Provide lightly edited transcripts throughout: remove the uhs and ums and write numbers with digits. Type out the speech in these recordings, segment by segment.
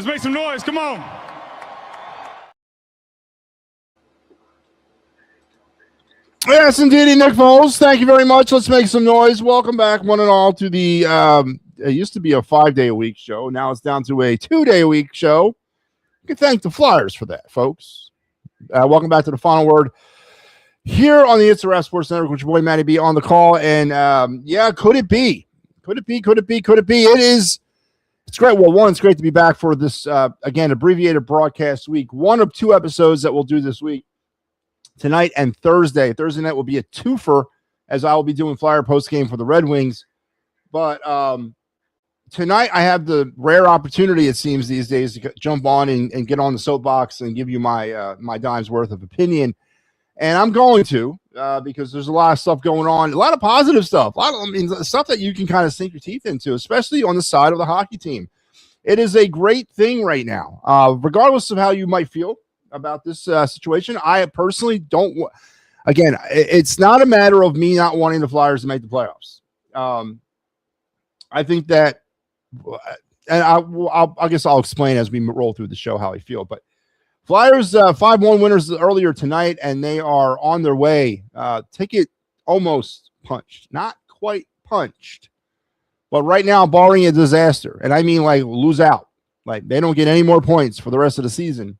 Let's make some noise. Come on. Yes, indeed, Nick Foles. Thank you very much. Let's make some noise. Welcome back, one and all, to the it used to be a 5-day-a-week show. Now it's down to a 2-day-a-week show. You can thank the Flyers for that, folks. Welcome back to the final word here on the It's a Wrap Sports Network with your boy MattyB on the call. And yeah, could it be? Could it be? Could it be? Could it be? It is. It's great. Well, one, it's great to be back for this, again, abbreviated broadcast week. One of 2 episodes that we'll do this week, tonight and Thursday. Thursday night will be a twofer, as I will be doing Flyer post game for the Red Wings. But tonight I have the rare opportunity, it seems these days, to jump on and get on the soapbox and give you my my dime's worth of opinion. And I'm going to because there's a lot of stuff going on, a lot of positive stuff, stuff that you can kind of sink your teeth into, especially on the side of the hockey team. It is a great thing right now, regardless of how you might feel about this situation. I personally don't. Again, it's not a matter of me not wanting the Flyers to make the playoffs. I think that, and I guess I'll explain as we roll through the show how I feel. But Flyers 5-1 winners earlier tonight, and they are on their way. Ticket almost punched, not quite punched, but right now, barring a disaster, and I mean like lose out, like they don't get any more points for the rest of the season,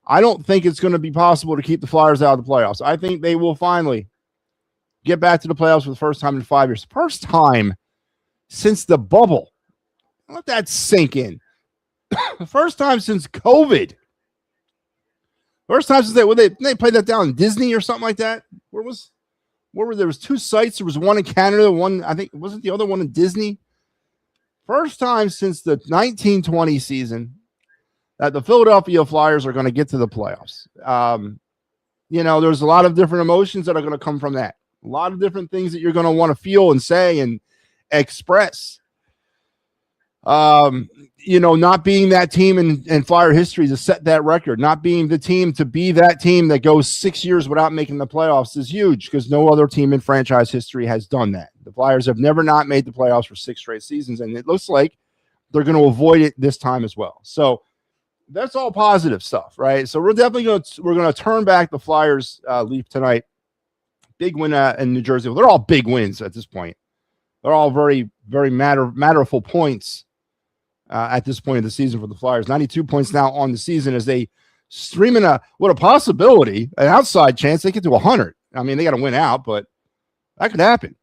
I don't think it's going to be possible to keep the Flyers out of the playoffs. I think they will finally get back to the playoffs for the first time in 5 years. First time since the bubble. Let that sink in. The first time since COVID. First time since they played that down in Disney or something like that. Where were there was 2 sites? There was one in Canada, one, I think, wasn't the other one in Disney? First time since the 1920 season that the Philadelphia Flyers are going to get to the playoffs. There's a lot of different emotions that are going to come from that. A lot of different things that you're going to want to feel and say and express. Not being that team in Flyer history to set that record, not being the team to be that team that goes 6 years without making the playoffs is huge because no other team in franchise history has done that. The Flyers have never not made the playoffs for 6 straight seasons, and it looks like they're going to avoid it this time as well. So that's all positive stuff, right? So we're definitely going to turn back the Flyers leap tonight. Big win in New Jersey. Well, they're all big wins at this point. They're all very, very matterful points at this point of the season for the Flyers. 92 points now on the season as they stream in a possibility, an outside chance they get to 100. I mean, they got to win out, but that could happen.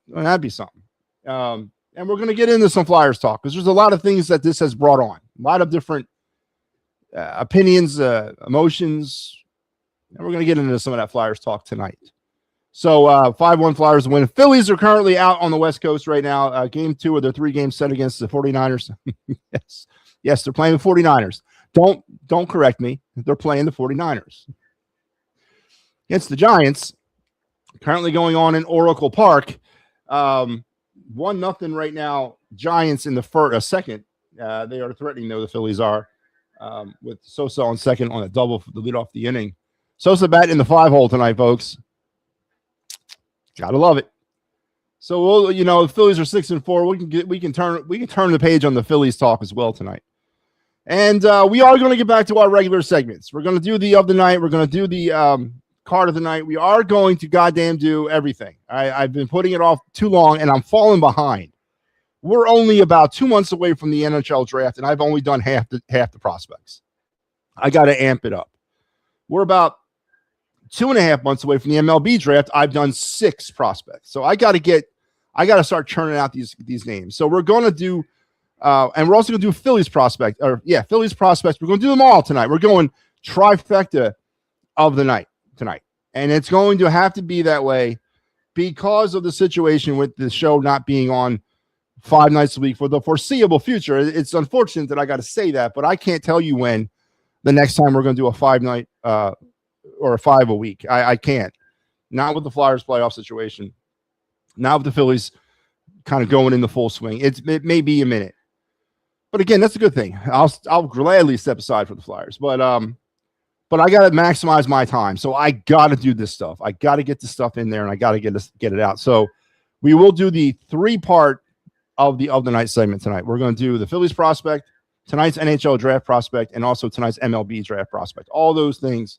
That'd be something. And we're going to get into some Flyers talk because there's a lot of things that this has brought on. A lot of different opinions, emotions, and we're going to get into some of that Flyers talk tonight. So 5-1 Flyers win. Phillies are currently out on the West Coast right now. Game 2 of their 3-game set against the 49ers. Yes, they're playing the 49ers. Don't correct me. They're playing the 49ers. Against the Giants, currently going on in Oracle Park. 1-0 right now. Giants in the second. They are threatening, though, the Phillies are. With Sosa on second on a double to lead off the inning. Sosa batting in the 5-hole tonight, folks. Gotta love it. So the Phillies are 6-4. We can turn the page on the Phillies talk as well tonight. And we are going to get back to our regular segments. We're going to do the of the night. We're going to do the card of the night. We are going to goddamn do everything. I've been putting it off too long, and I'm falling behind. We're only about 2 months away from the NHL draft, and I've only done half the prospects. I got to amp it up. We're about 2.5 months away from the MLB draft. I've done 6 prospects. So I got to start churning out these names. So we're going to do, and we're also going to do Phillies prospects. We're going to do them all tonight. We're going trifecta of the night tonight. And it's going to have to be that way because of the situation with the show not being on 5 nights a week for the foreseeable future. It's unfortunate that I got to say that, but I can't tell you when the next time we're going to do a 5-night or a 5 a week. I can't. Not with the Flyers playoff situation. Not with the Phillies kind of going in the full swing. It may be a minute. But again, that's a good thing. I'll gladly step aside for the Flyers. But I got to maximize my time. So I got to do this stuff. I got to get this stuff in there, and I got to get it out. So we will do the 3-part of the night segment tonight. We're going to do the Phillies prospect, tonight's NHL draft prospect, and also tonight's MLB draft prospect. All those things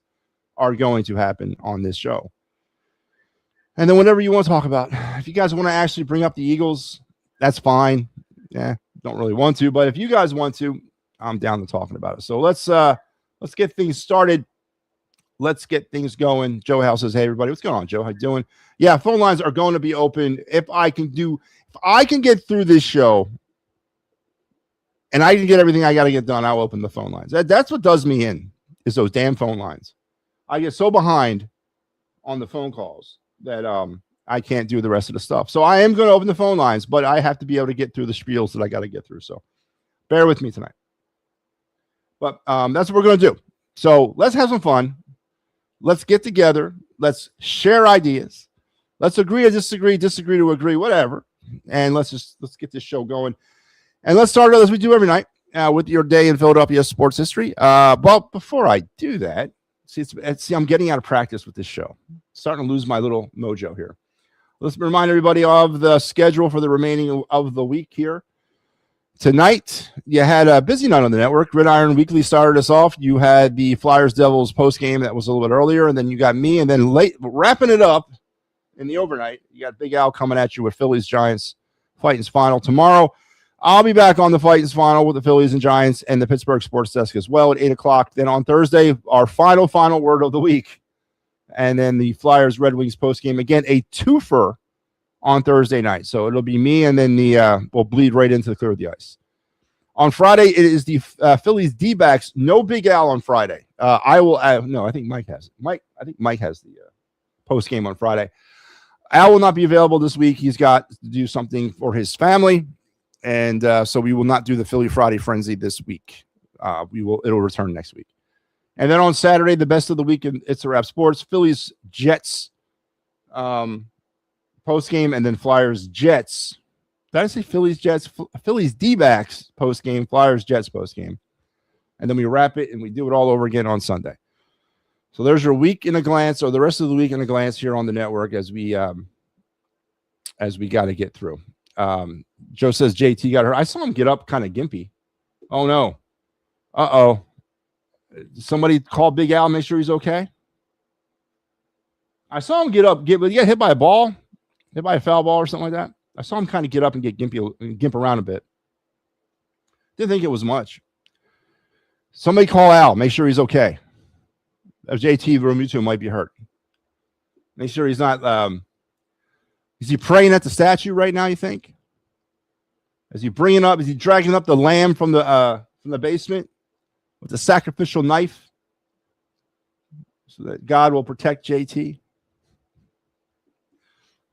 are going to happen on this show. And then whatever you want to talk about, if you guys want to actually bring up the Eagles, that's fine. Yeah, don't really want to, but if you guys want to, I'm down to talking about it. So let's get things started. Let's get things going. Joe House says, "Hey everybody, what's going on, Joe? How you doing?" Yeah, phone lines are going to be open. If I can get through this show and I can get everything I got to get done, I'll open the phone lines. That's what does me in, is those damn phone lines. I get so behind on the phone calls that I can't do the rest of the stuff. So I am going to open the phone lines, but I have to be able to get through the spiels that I got to get through. So bear with me tonight. But that's what we're going to do. So let's have some fun. Let's get together. Let's share ideas. Let's agree or disagree to agree, whatever. And let's get this show going. And let's start as we do every night with your day in Philadelphia sports history. But before I do that, see, I'm getting out of practice with this show. Starting to lose my little mojo here. Let's remind everybody of the schedule for the remaining of the week here. Tonight, you had a busy night on the network. Gridiron Weekly started us off. You had the Flyers-Devils postgame that was a little bit earlier, and then you got me, and then late wrapping it up in the overnight, you got Big Al coming at you with Phillies-Giants Fightins final. Tomorrow, I'll be back on the Fightins final with the Phillies and Giants and the Pittsburgh Sports Desk as well at 8 o'clock. Then on Thursday, our final word of the week, and then the Flyers-Red Wings postgame. Again, a twofer on Thursday night. So it'll be me, and then we'll bleed right into the Clear of the Ice. On Friday, it is the Phillies D-backs. No Big Al on Friday. I think Mike has it. I think Mike has the post game on Friday. Al will not be available this week. He's got to do something for his family, and so we will not do the Philly Friday Frenzy this week. It'll return next week. And then on Saturday, the best of the week in It's a Wrap Sports, Phillies Jets post game, and then Flyers Jets. Did I say Phillies Jets? Phillies D-backs post game, Flyers Jets post game, and then we wrap it and we do it all over again on Sunday. So there's your week in a glance, or the rest of the week in a glance here on the network as we got to get through. Joe says JT got hurt. I saw him get up kind of gimpy. Oh no. Uh-oh. Somebody call Big Al, make sure he's okay. I saw him get hit by a ball, hit by a foul ball or something like that. I saw him kind of get up and get gimp around a bit. Didn't think it was much. Somebody call Al, make sure he's okay. JT Romuto might be hurt. Make sure he's not. Is he praying at the statue right now, you think? Is he dragging up the lamb from the basement with the sacrificial knife so that God will protect JT?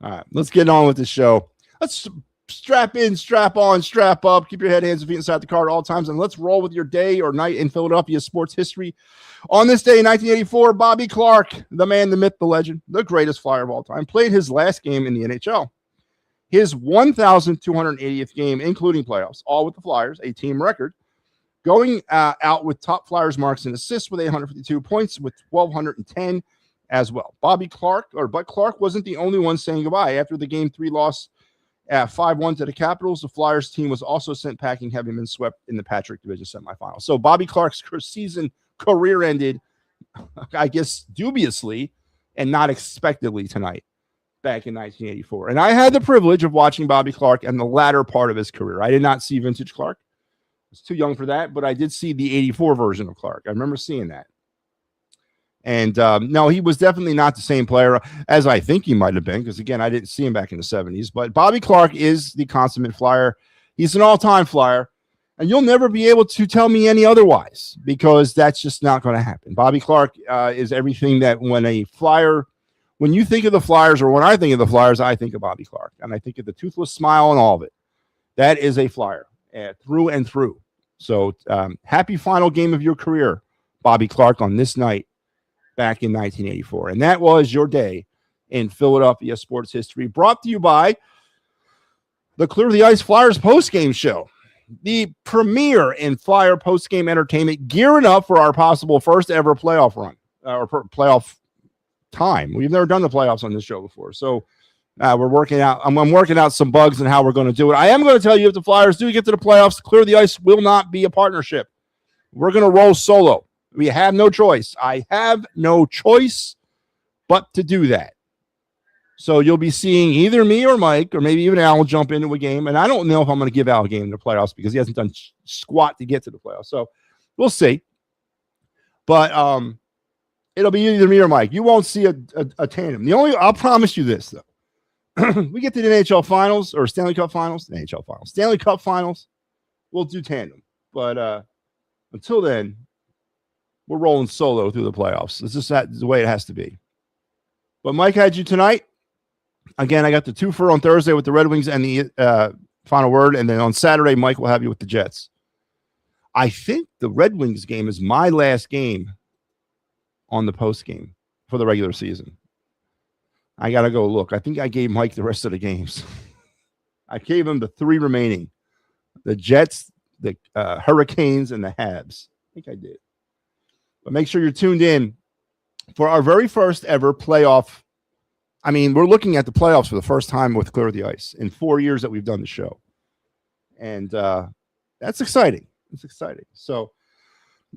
All right, let's get on with the show. Let's strap in, strap on, strap up. Keep your head, hands, and feet inside the car at all times, and let's roll with your day or night in Philadelphia sports history. On this day in 1984, Bobby Clark, the man, the myth, the legend, the greatest Flyer of all time, played his last game in the NHL. His 1,280th game, including playoffs, all with the Flyers, a team record, going out with top Flyers marks and assists with 852 points with 1,210 as well. But Clark wasn't the only one saying goodbye. After the Game 3 loss at 5-1 to the Capitals, the Flyers team was also sent packing, having been swept in the Patrick Division semifinal. So Bobby Clark's career ended, I guess, dubiously and not expectedly tonight back in 1984. And I had the privilege of watching Bobby Clark and the latter part of his career. I did not see vintage Clark. I was too young for that, but I did see the 84 version of Clark. I remember seeing that. And no, he was definitely not the same player as I think he might have been, because, again, I didn't see him back in the 70s. But Bobby Clark is the consummate Flyer. He's an all-time Flyer, and you'll never be able to tell me any otherwise, because that's just not going to happen. Bobby Clark is everything that when you think of the Flyers, or when I think of the Flyers, I think of Bobby Clark, and I think of the toothless smile and all of it. That is a Flyer through and through. So happy final game of your career, Bobby Clark, on this night back in 1984. And that was your day in Philadelphia sports history, brought to you by the Clear the Ice Flyers postgame show, the premier in Flyer postgame entertainment, gearing up for our possible first ever playoff run or playoff time. We've never done the playoffs on this show before. So We're working out. I'm working out some bugs and how we're going to do it. I am going to tell you if the Flyers do get to the playoffs, Clear the Ice will not be a partnership. We're going to roll solo. We have no choice. I have no choice but to do that. So you'll be seeing either me or Mike, or maybe even Al jump into a game. And I don't know if I'm going to give Al a game in the playoffs because he hasn't done squat to get to the playoffs. So we'll see. But it'll be either me or Mike. You won't see a tandem. I'll promise you this, though. We get to the NHL Finals or Stanley Cup Finals, Stanley Cup Finals, we'll do tandem. But until then, we're rolling solo through the playoffs. It's just the way it has to be. But Mike had you tonight. Again, I got the 2-for on Thursday with the Red Wings and the final word. And then on Saturday, Mike will have you with the Jets. I think the Red Wings game is my last game on the post game for the regular season. I got to go look. I think I gave Mike the rest of the games. I gave him the 3 remaining. The Jets, the Hurricanes, and the Habs. I think I did. But make sure you're tuned in for our very first ever playoff. I mean, we're looking at the playoffs for the first time with Clear the Ice in 4 years that we've done the show. And that's exciting. It's exciting. So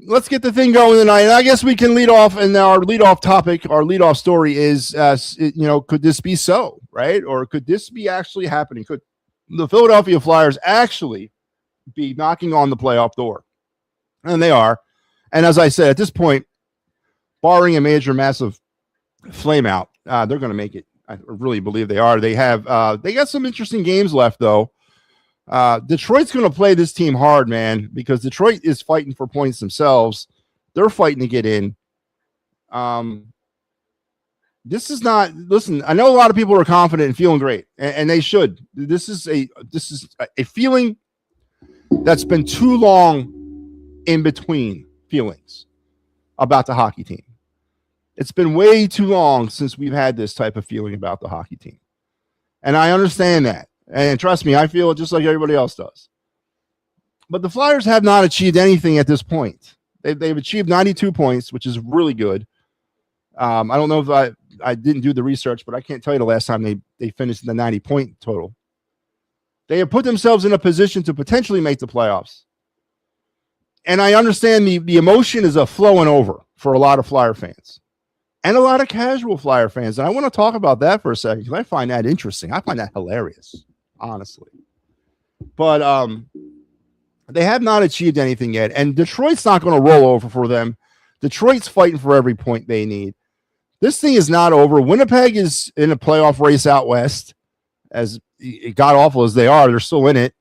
let's get the thing going tonight. And I guess we can lead off. And our leadoff topic, our leadoff story is, could this be so, right? Or could this be actually happening? Could the Philadelphia Flyers actually be knocking on the playoff door? And they are. And as I said, at this point, barring a major, massive flame out, they're going to make it. I really believe they are. They got some interesting games left, though. Detroit's going to play this team hard, man, because Detroit is fighting for points themselves. They're fighting to get in. This is not. Listen, I know a lot of people are confident and feeling great, and they should. This is a feeling that's been too long in between feelings about the hockey team. It's been way too long since we've had this type of feeling about the hockey team, and I understand that. And trust me, I feel it just like everybody else does. But the Flyers have not achieved anything at this point. They've achieved 92 points, which is really good. I don't know if I didn't do the research, but I can't tell you the last time they finished in the 90-point total. They have put themselves in a position to potentially make the playoffs. And I understand the emotion is flowing over for a lot of Flyer fans. And a lot of casual Flyer fans. And I want to talk about that for a second because I find that interesting. I find that hilarious, honestly. But they have not achieved anything yet. And Detroit's not going to roll over for them. Detroit's fighting for every point they need. This thing is not over. Winnipeg is in a playoff race out west. As god-awful as they are, they're still in it.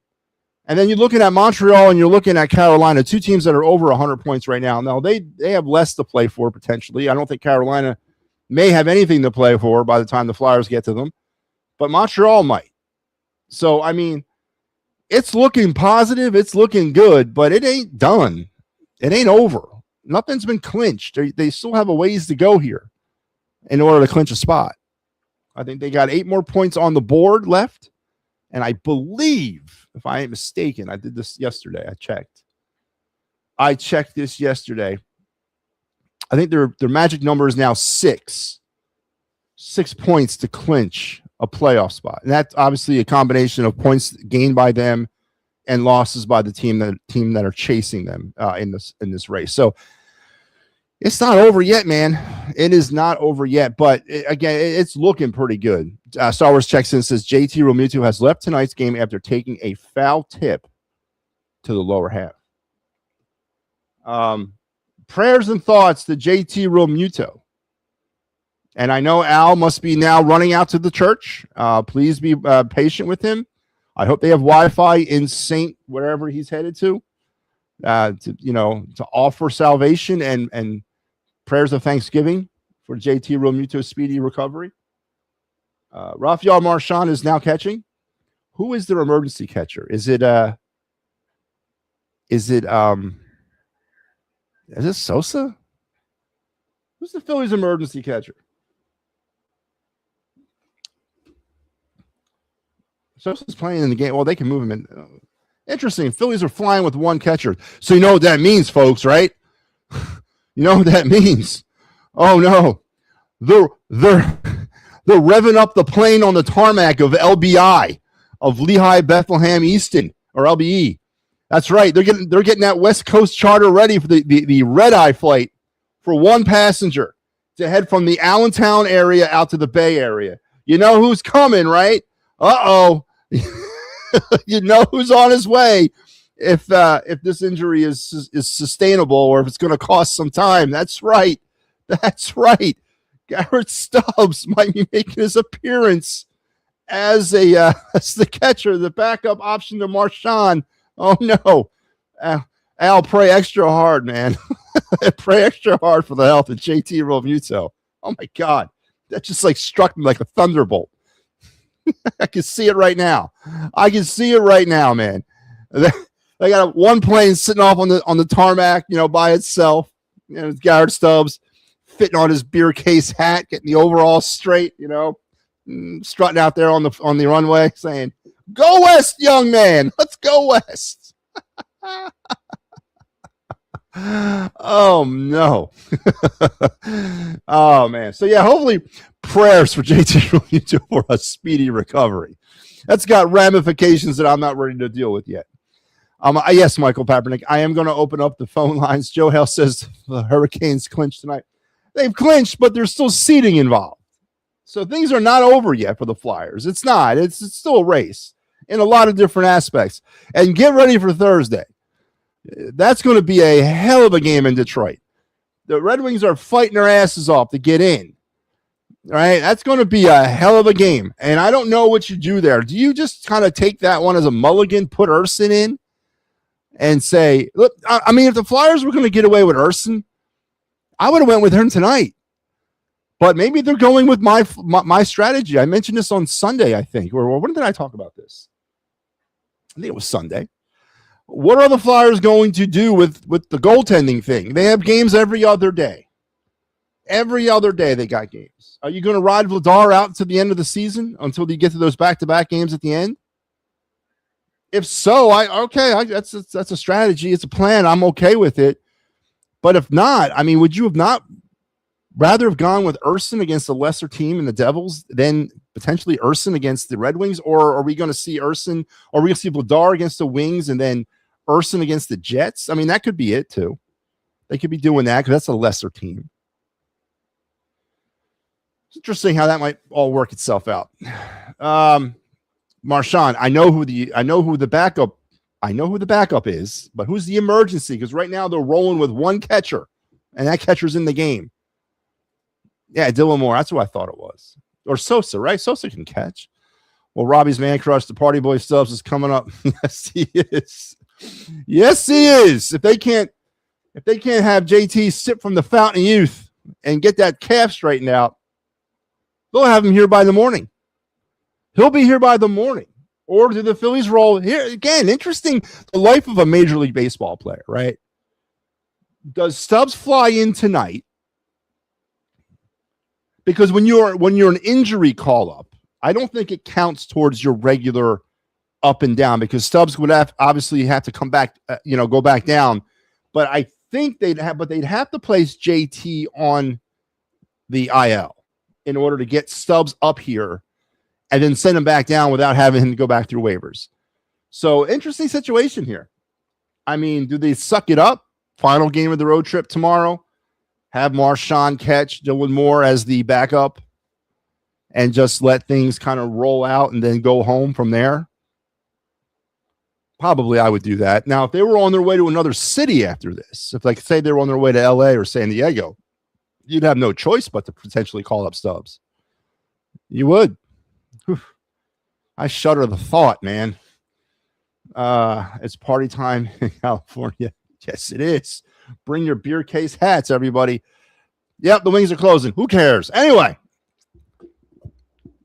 And then you're looking at Montreal and you're looking at Carolina, 2 teams that are over 100 points right now. Now, they have less to play for, potentially. I don't think Carolina may have anything to play for by the time the Flyers get to them. But Montreal might. So, I mean, it's looking positive. It's looking good, but it ain't done. It ain't over. Nothing's been clinched. They still have a ways to go here in order to clinch a spot. I think they got 8 more points on the board left. And I believe, if I ain't mistaken, I did this yesterday. I checked this yesterday. I think their magic number is now 6. 6 points to clinch a playoff spot. And that's obviously a combination of points gained by them and losses by the team that are chasing them in this race. So it's not over yet, man. It is not over yet. But again, it's looking pretty good. Star Wars checks in and says JT Realmuto has left tonight's game after taking a foul tip to the lower half. Prayers and thoughts to JT Realmuto. And I know Al must be now running out to the church. Please be patient with him. I hope they have Wi-Fi in St. wherever he's headed to offer salvation and prayers of thanksgiving for JT Realmuto's speedy recovery. Raphael Marchand is now catching. Who is their emergency catcher? Is it Sosa? Who's the Phillies emergency catcher? Sosa's playing in the game. Well, they can move him in. Interesting. Phillies are flying with 1 catcher. So you know what that means, folks, right? You know what that means. Oh, no. They're revving up the plane on the tarmac of LBI, of Lehigh Bethlehem Easton, or LBE. That's right. They're getting that West Coast charter ready for the red-eye flight for one passenger to head from the Allentown area out to the Bay Area. You know who's coming, right? Uh-oh. You know who's on his way if this injury is sustainable or if it's going to cost some time. That's right. That's right. Garrett Stubbs might be making his appearance as the catcher, the backup option to Marshawn. Oh, no. Al, pray extra hard, man. Pray extra hard for the health of JT Realmuto. Oh, my God. That just struck me like a thunderbolt. I can see it right now. I can see it right now, man. They got one plane sitting off on the tarmac, by itself. It's Garrett Stubbs fitting on his beer case hat, getting the overall straight, strutting out there on the runway saying, "Go West, young man. Let's go West." Oh, no. Oh, man. So, yeah, hopefully prayers for JT Realmuto for a speedy recovery. That's got ramifications that I'm not ready to deal with yet. Yes, Michael Papernick, I am going to open up the phone lines. Joe Hale says the Hurricanes clinched tonight. They've clinched, but there's still seeding involved. So things are not over yet for the Flyers. It's not. It's still a race in a lot of different aspects. And get ready for Thursday. That's going to be a hell of a game in Detroit. The Red Wings are fighting their asses off to get in. All right, that's going to be a hell of a game. And I don't know what you do there. Do you just kind of take that one as a mulligan, put Urson in, and say, look, I mean, if the Flyers were going to get away with Urson, I would have went with him tonight. But maybe they're going with my strategy. I mentioned this on Sunday, I think. Or when did I talk about this? I think it was Sunday. What are the Flyers going to do with the goaltending thing? They have games every other day. Every other day they got games. Are you going to ride Vladar out to the end of the season until you get to those back-to-back games at the end? If so, that's a strategy. It's a plan. I'm okay with it. But if not, I mean, would you have not rather have gone with Urson against a lesser team in the Devils than potentially Urson against the Red Wings? Or are we going to see Urson, or are we going to see Vladar against the Wings and then Urson against the Jets? I mean, that could be it too. They could be doing that because that's a lesser team. It's interesting how that might all work itself out. Marshawn, I know who the backup is, but who's the emergency? Because right now they're rolling with one catcher, and that catcher's in the game. Yeah, Dylan Moore. That's who I thought it was. Or Sosa, right? Sosa can catch. Well, Robbie's man crush, the Party Boy Stubbs, is coming up. Yes, he is. Yes, he is. If they can't have JT sip from the fountain of youth and get that calf straightened out, they'll have him here by the morning. He'll be here by the morning. Or do the Phillies roll here again? Interesting. The life of a Major League Baseball player, right? Does Stubbs fly in tonight? Because when you're an injury call up, I don't think it counts towards your regular up and down because Stubbs would obviously have to come back, go back down. But I think they'd have to place JT on the IL in order to get Stubbs up here and then send him back down without having him go back through waivers. So interesting situation here. I mean, do they suck it up? Final game of the road trip tomorrow. Have Marshawn catch Dylan Moore as the backup and just let things kind of roll out and then go home from there. Probably I would do that. Now, if they were on their way to another city after this, if like say they were on their way to LA or San Diego, you'd have no choice but to potentially call up Stubbs. You would. Whew. I shudder the thought, man. It's party time in California. Yes, it is. Bring your beer case hats, everybody. Yep, the Wings are closing. Who cares? Anyway,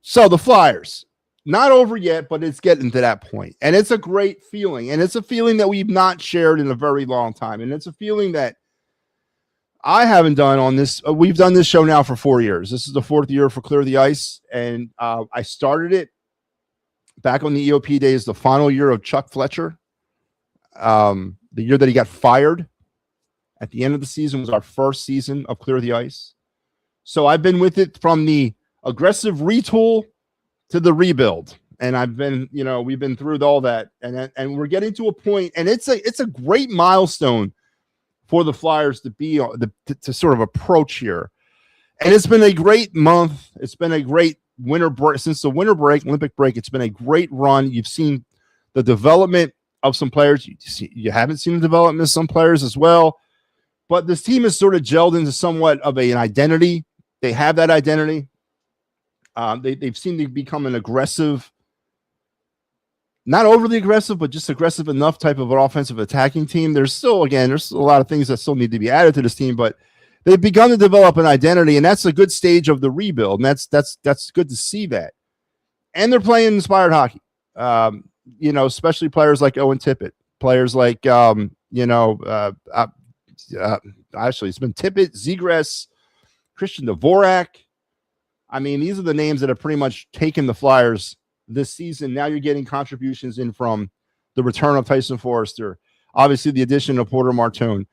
so the Flyers, not over yet, but it's getting to that point. And it's a great feeling. And it's a feeling that we've not shared in a very long time. And it's a feeling that I haven't done on this. We've done this show now for 4 years. This is the fourth year for Clear the Ice. And I started it back on the EOP days, the final year of Chuck Fletcher. The year that he got fired. At the end of the season was our first season of Clear the Ice. So I've been with it from the aggressive retool to the rebuild. And I've been, we've been through all that, and we're getting to a point, and it's a great milestone for the Flyers to be to sort of approach here. And it's been a great month. It's been a great winter break since the winter break, Olympic break. It's been a great run. You've seen the development of some players. You haven't seen the development of some players as well. But this team has sort of gelled into somewhat of an identity. They have that identity. They've seemed to become an aggressive, not overly aggressive, but just aggressive enough type of an offensive attacking team. There's a lot of things that still need to be added to this team, but they've begun to develop an identity, and that's a good stage of the rebuild, and that's good to see that. And they're playing inspired hockey. Especially players like Owen Tippett, players like actually it's been Tippett, Zegras, Christian Dvorak. I mean, these are the names that have pretty much taken the Flyers this season. Now you're getting contributions in from the return of Tyson Forrester, obviously the addition of Porter Martone,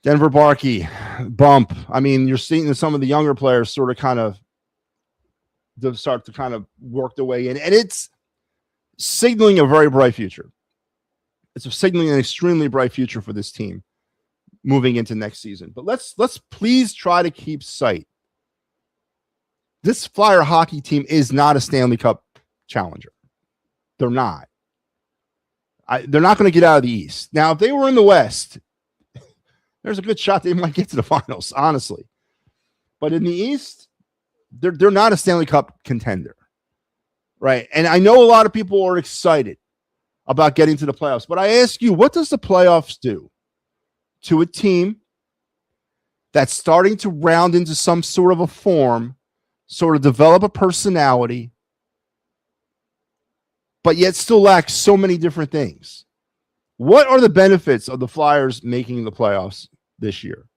Denver Barkey, Bump. I mean, you're seeing some of the younger players sort of kind of start to kind of work their way in, and it's signaling a very bright future. It's signaling an extremely bright future for this team moving into next season. But let's please try to keep sight. This Flyer hockey team is not a Stanley Cup challenger. They're not. They're not going to get out of the East. Now, if they were in the West, there's a good shot they might get to the finals, honestly. But in the East, they're not a Stanley Cup contender. Right. And I know a lot of people are excited about getting to the playoffs, but I ask you, what does the playoffs do to a team that's starting to round into some sort of a form, sort of develop a personality, but yet still lacks so many different things? What are the benefits of the Flyers making the playoffs this year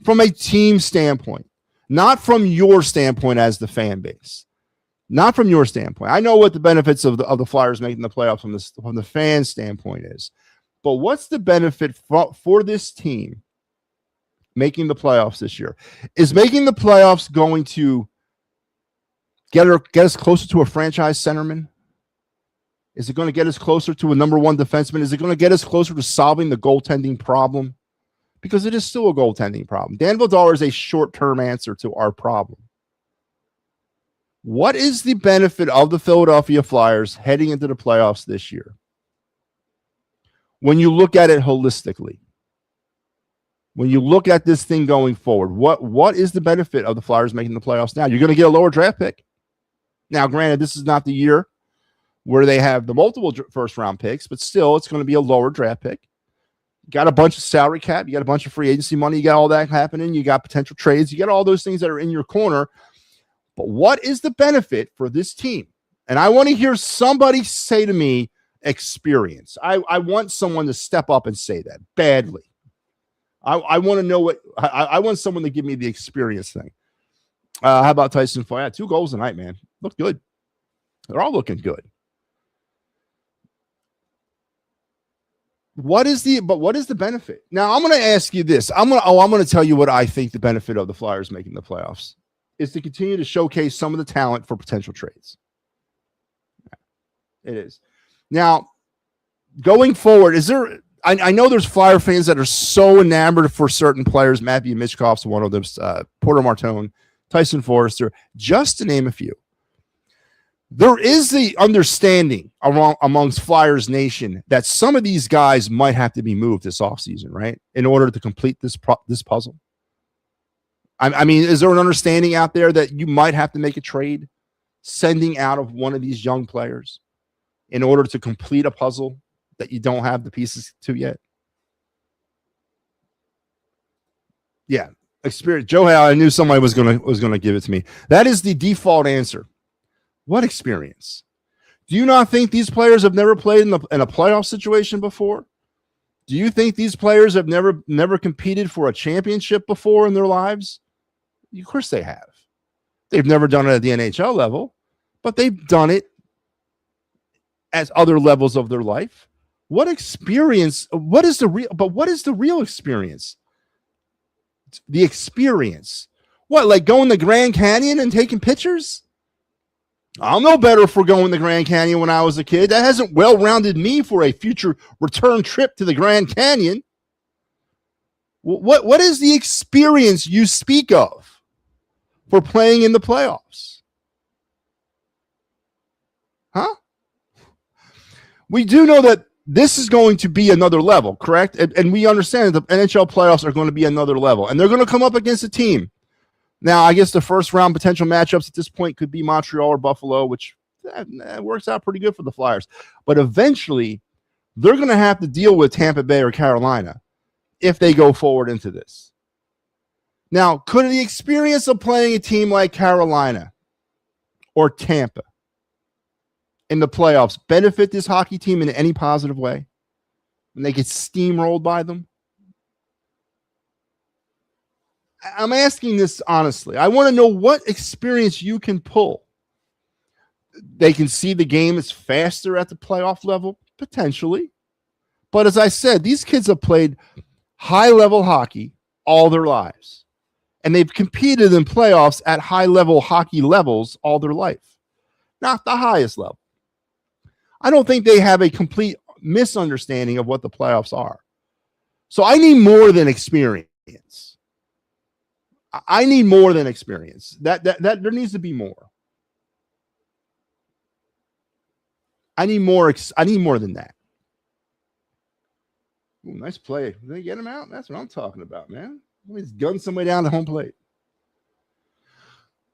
from a team standpoint, not from your standpoint as the fan base? Not from your standpoint. I know what the benefits of the Flyers making the playoffs from the fan standpoint is. But what's the benefit for this team making the playoffs this year? Is making the playoffs going to get us closer to a franchise centerman? Is it going to get us closer to a number one defenseman? Is it going to get us closer to solving the goaltending problem? Because it is still a goaltending problem. Dan Vladar is a short-term answer to our problem. What is the benefit of the Philadelphia Flyers heading into the playoffs this year? When you look at it holistically, when you look at this thing going forward, what is the benefit of the Flyers making the playoffs now? You're going to get a lower draft pick. Now, granted, this is not the year where they have the multiple first-round picks, but still, it's going to be a lower draft pick. You got a bunch of salary cap. You got a bunch of free agency money. You got all that happening. You got potential trades. You got all those things that are in your corner. But what is the benefit for this team? And I want to hear somebody say to me, experience. I want someone to step up and say that badly. I want to know what I want someone to give me the experience thing. How about Tyson Foy? 2 goals tonight, man. Looked good. They're all looking good. What is the benefit? Now I'm going to ask you this. I'm going to tell you what I think the benefit of the Flyers making the playoffs is to continue to showcase some of the talent for potential trades. It is. Now, going forward, is there I know there's Flyer fans that are so enamored for certain players. Matty Michkov's one of them, Porter Martone, Tyson Forrester, just to name a few. There is the understanding amongst Flyers Nation that some of these guys might have to be moved this offseason, right, in order to complete this puzzle. I mean, is there an understanding out there that you might have to make a trade, sending out of one of these young players in order to complete a puzzle that you don't have the pieces to yet? Yeah, experience. Joe Hale, I knew somebody was gonna give it to me. That is the default answer. What experience? Do you not think these players have never played in a playoff situation before? Do you think these players have never competed for a championship before in their lives? Of course they have. They've never done it at the NHL level, but they've done it at other levels of their life. What experience? What is the real experience? The experience. What, like going to Grand Canyon and taking pictures? I'm no better for going to Grand Canyon when I was a kid. That hasn't well-rounded me for a future return trip to the Grand Canyon. What is the experience you speak of for playing in the playoffs? Huh? We do know that this is going to be another level, correct? And we understand that the NHL playoffs are going to be another level, and they're going to come up against a team. Now, I guess the first round potential matchups at this point could be Montreal or Buffalo, which that works out pretty good for the Flyers. But eventually, they're going to have to deal with Tampa Bay or Carolina if they go forward into this. Now, could the experience of playing a team like Carolina or Tampa in the playoffs benefit this hockey team in any positive way when they get steamrolled by them? I'm asking this honestly. I want to know what experience you can pull. They can see the game is faster at the playoff level, potentially. But as I said, these kids have played high-level hockey all their lives. And they've competed in playoffs at high-level hockey levels all their life. Not the highest level. I don't think they have a complete misunderstanding of what the playoffs are. So I need more than experience. I need more than experience. That there needs to be more. I need more than that. Ooh, nice play. Did they get him out? That's what I'm talking about, man. He's gunned somebody down the home plate.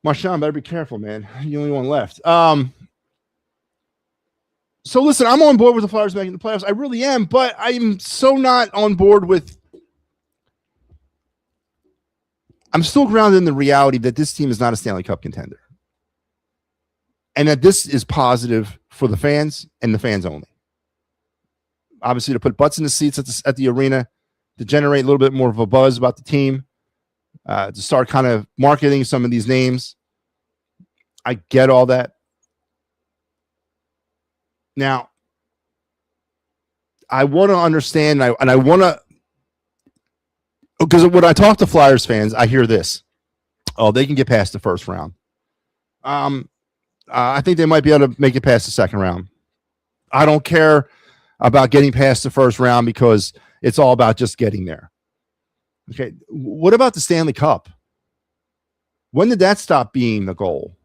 Marchand, better be careful, man. You're the only one left. So listen, I'm on board with the Flyers making the playoffs. I really am, but I'm so not on board with. I'm still grounded in the reality that this team is not a Stanley Cup contender. And that this is positive for the fans and the fans only. Obviously, to put butts in the seats at the arena, to generate a little bit more of a buzz about the team, to start kind of marketing some of these names. I get all that. Now, I want to understand, and I want to, because when I talk to Flyers fans, I hear this. Oh, they can get past the first round. I think they might be able to make it past the second round. I don't care about getting past the first round because it's all about just getting there. Okay, what about the Stanley Cup? When did that stop being the goal?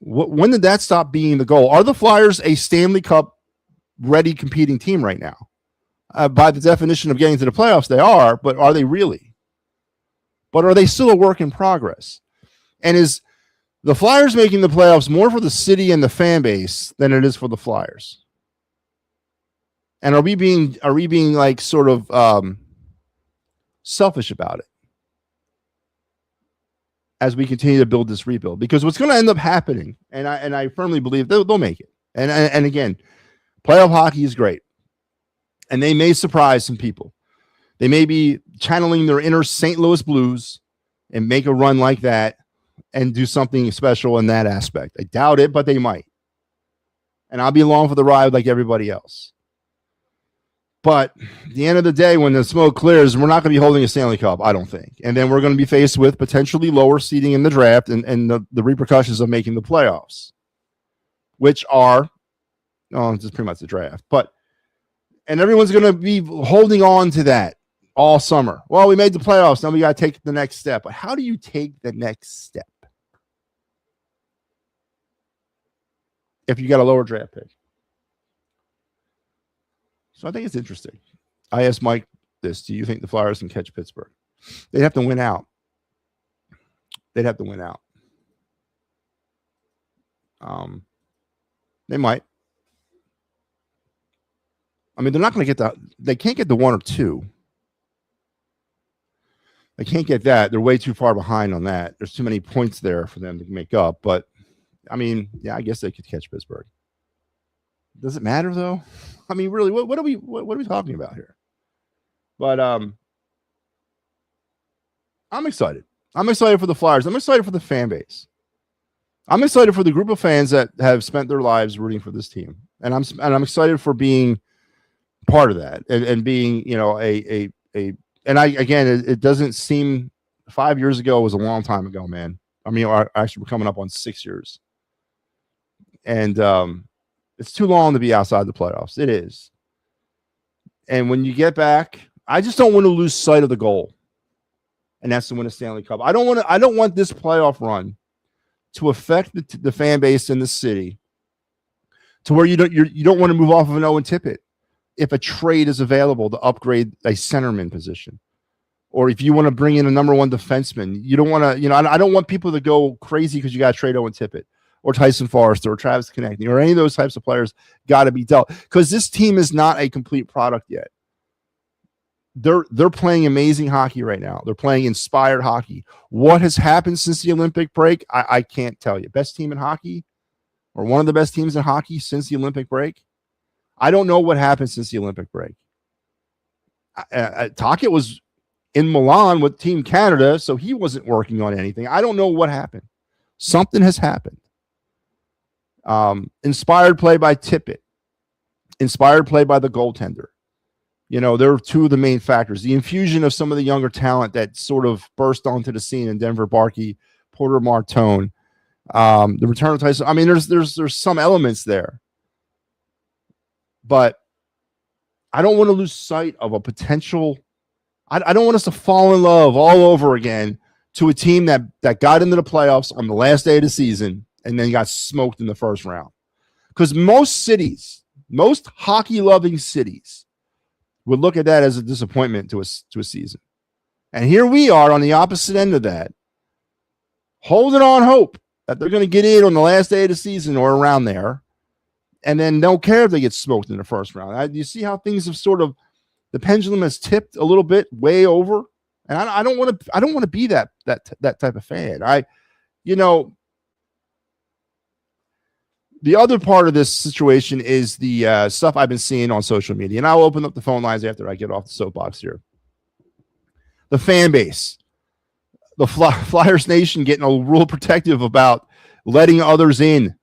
When did that stop being the goal? Are the Flyers a Stanley Cup ready competing team right now? By the definition of getting to the playoffs, they are, but are they really? But are they still a work in progress? And is the Flyers making the playoffs more for the city and the fan base than it is for the Flyers? And are we being like sort of selfish about it as we continue to build this rebuild? Because what's going to end up happening, and I firmly believe they'll make it. And again, playoff hockey is great. And they may surprise some people. They may be channeling their inner St. Louis Blues and make a run like that and do something special in that aspect. I doubt it, but they might. And I'll be along for the ride like everybody else. But at the end of the day, when the smoke clears, we're not going to be holding a Stanley Cup, I don't think. And then we're going to be faced with potentially lower seeding in the draft and the repercussions of making the playoffs, which are, it's just pretty much the draft. And everyone's going to be holding on to that all summer. Well, we made the playoffs. Now we got to take the next step. But how do you take the next step if you got a lower draft pick? So I think it's interesting. I asked Mike this. Do you think the Flyers can catch Pittsburgh? They'd have to win out. They might. I mean, they're not going to get they can't get the 1 or 2. They can't get that. They're way too far behind on that. There's too many points there for them to make up. But, I mean, yeah, I guess they could catch Pittsburgh. Does it matter, though? I mean, really, what are we talking about here? But I'm excited. I'm excited for the Flyers. I'm excited for the fan base. I'm excited for the group of fans that have spent their lives rooting for this team. And I'm excited for being part of that and being, and it doesn't seem 5 years ago was a long time ago, man. I mean, actually, we're coming up on 6 years. And it's too long to be outside the playoffs. It is. And when you get back, I just don't want to lose sight of the goal. And that's to win a Stanley Cup. I don't want this playoff run to affect the fan base in the city to where you don't want to move off of an Owen Tippett if a trade is available to upgrade a centerman position. Or if you want to bring in a number one defenseman, you don't want to, I don't want people to go crazy because you got to trade Owen Tippett or Tyson Forrester or Travis Konechny or any of those types of players got to be dealt because this team is not a complete product yet. They're playing amazing hockey right now. They're playing inspired hockey. What has happened since the Olympic break? I can't tell you. Best team in hockey or one of the best teams in hockey since the Olympic break? I don't know what happened since the Olympic break. Tocchet was in Milan with Team Canada, so he wasn't working on anything. I don't know what happened. Something has happened. Inspired play by Tippett. Inspired play by the goaltender. There are two of the main factors. The infusion of some of the younger talent that sort of burst onto the scene in Denver, Barkey, Porter Martone, the return of Tyson. I mean, there's some elements there. But I don't want to lose sight of a potential. I don't want us to fall in love all over again to a team that got into the playoffs on the last day of the season and then got smoked in the first round. Because most hockey-loving cities would look at that as a disappointment to a season. And here we are on the opposite end of that, holding on hope that they're going to get in on the last day of the season or around there, and then don't care if they get smoked in the first round. You see how things have sort of, the pendulum has tipped a little bit way over, and I don't want to be that type of fan. The other part of this situation is the stuff I've been seeing on social media, and I'll open up the phone lines after I get off the soapbox here. The fan base, the Flyers Nation getting a real protective about letting others in.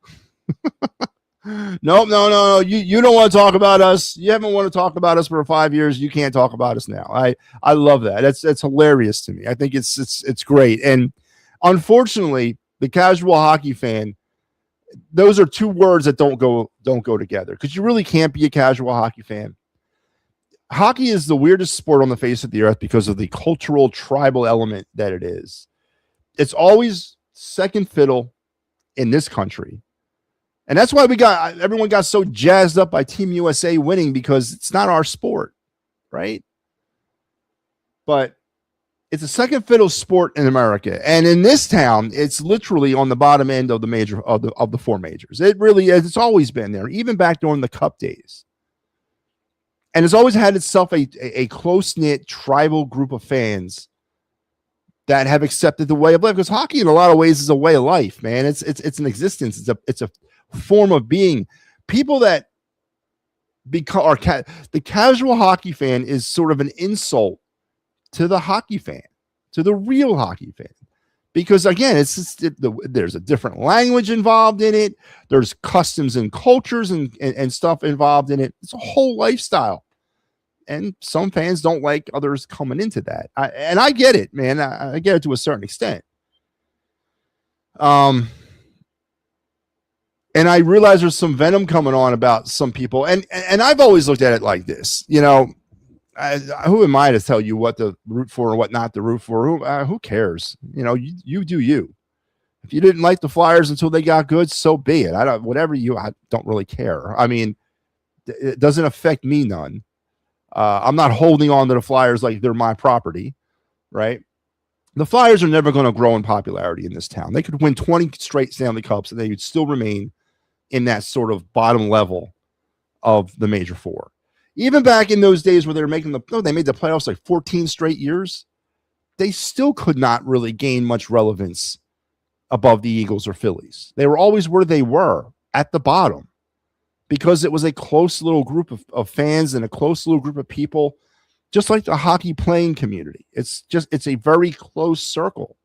No. You don't want to talk about us. You haven't want to talk about us for 5 years. You can't talk about us now. I love that. That's hilarious to me. I think it's great. And unfortunately, the casual hockey fan, those are two words that don't go together because you really can't be a casual hockey fan. Hockey is the weirdest sport on the face of the earth because of the cultural tribal element that it is. It's always second fiddle in this country. And that's why everyone got so jazzed up by Team USA winning because it's not our sport, right? But it's a second fiddle sport in America. And in this town, it's literally on the bottom end of the four majors. It really is. It's always been there, even back during the Cup days. And it's always had itself a close-knit tribal group of fans that have accepted the way of life. Because hockey, in a lot of ways, is a way of life, man. It's an existence. It's a form of being. People that become the casual hockey fan is sort of an insult to the hockey fan, to the real hockey fan, because again, there's a different language involved in it. There's customs and cultures and stuff involved in it. It's a whole lifestyle, and some fans don't like others coming into that. I get it, man. I get it to a certain extent. And I realize there's some venom coming on about some people, and I've always looked at it like this, who am I to tell you what to root for and what not to root for? Who cares? You do you. If you didn't like the Flyers until they got good, so be it. I don't really care. I mean, it doesn't affect me none. I'm not holding on to the Flyers like they're my property, right? The Flyers are never going to grow in popularity in this town. They could win 20 straight Stanley Cups and they would still remain in that sort of bottom level of the major four. Even back in those days where they were they made the playoffs like 14 straight years, they still could not really gain much relevance above the Eagles or Phillies. They were always where they were at the bottom because it was a close little group of fans and a close little group of people, just like the hockey playing community. It's a very close circle.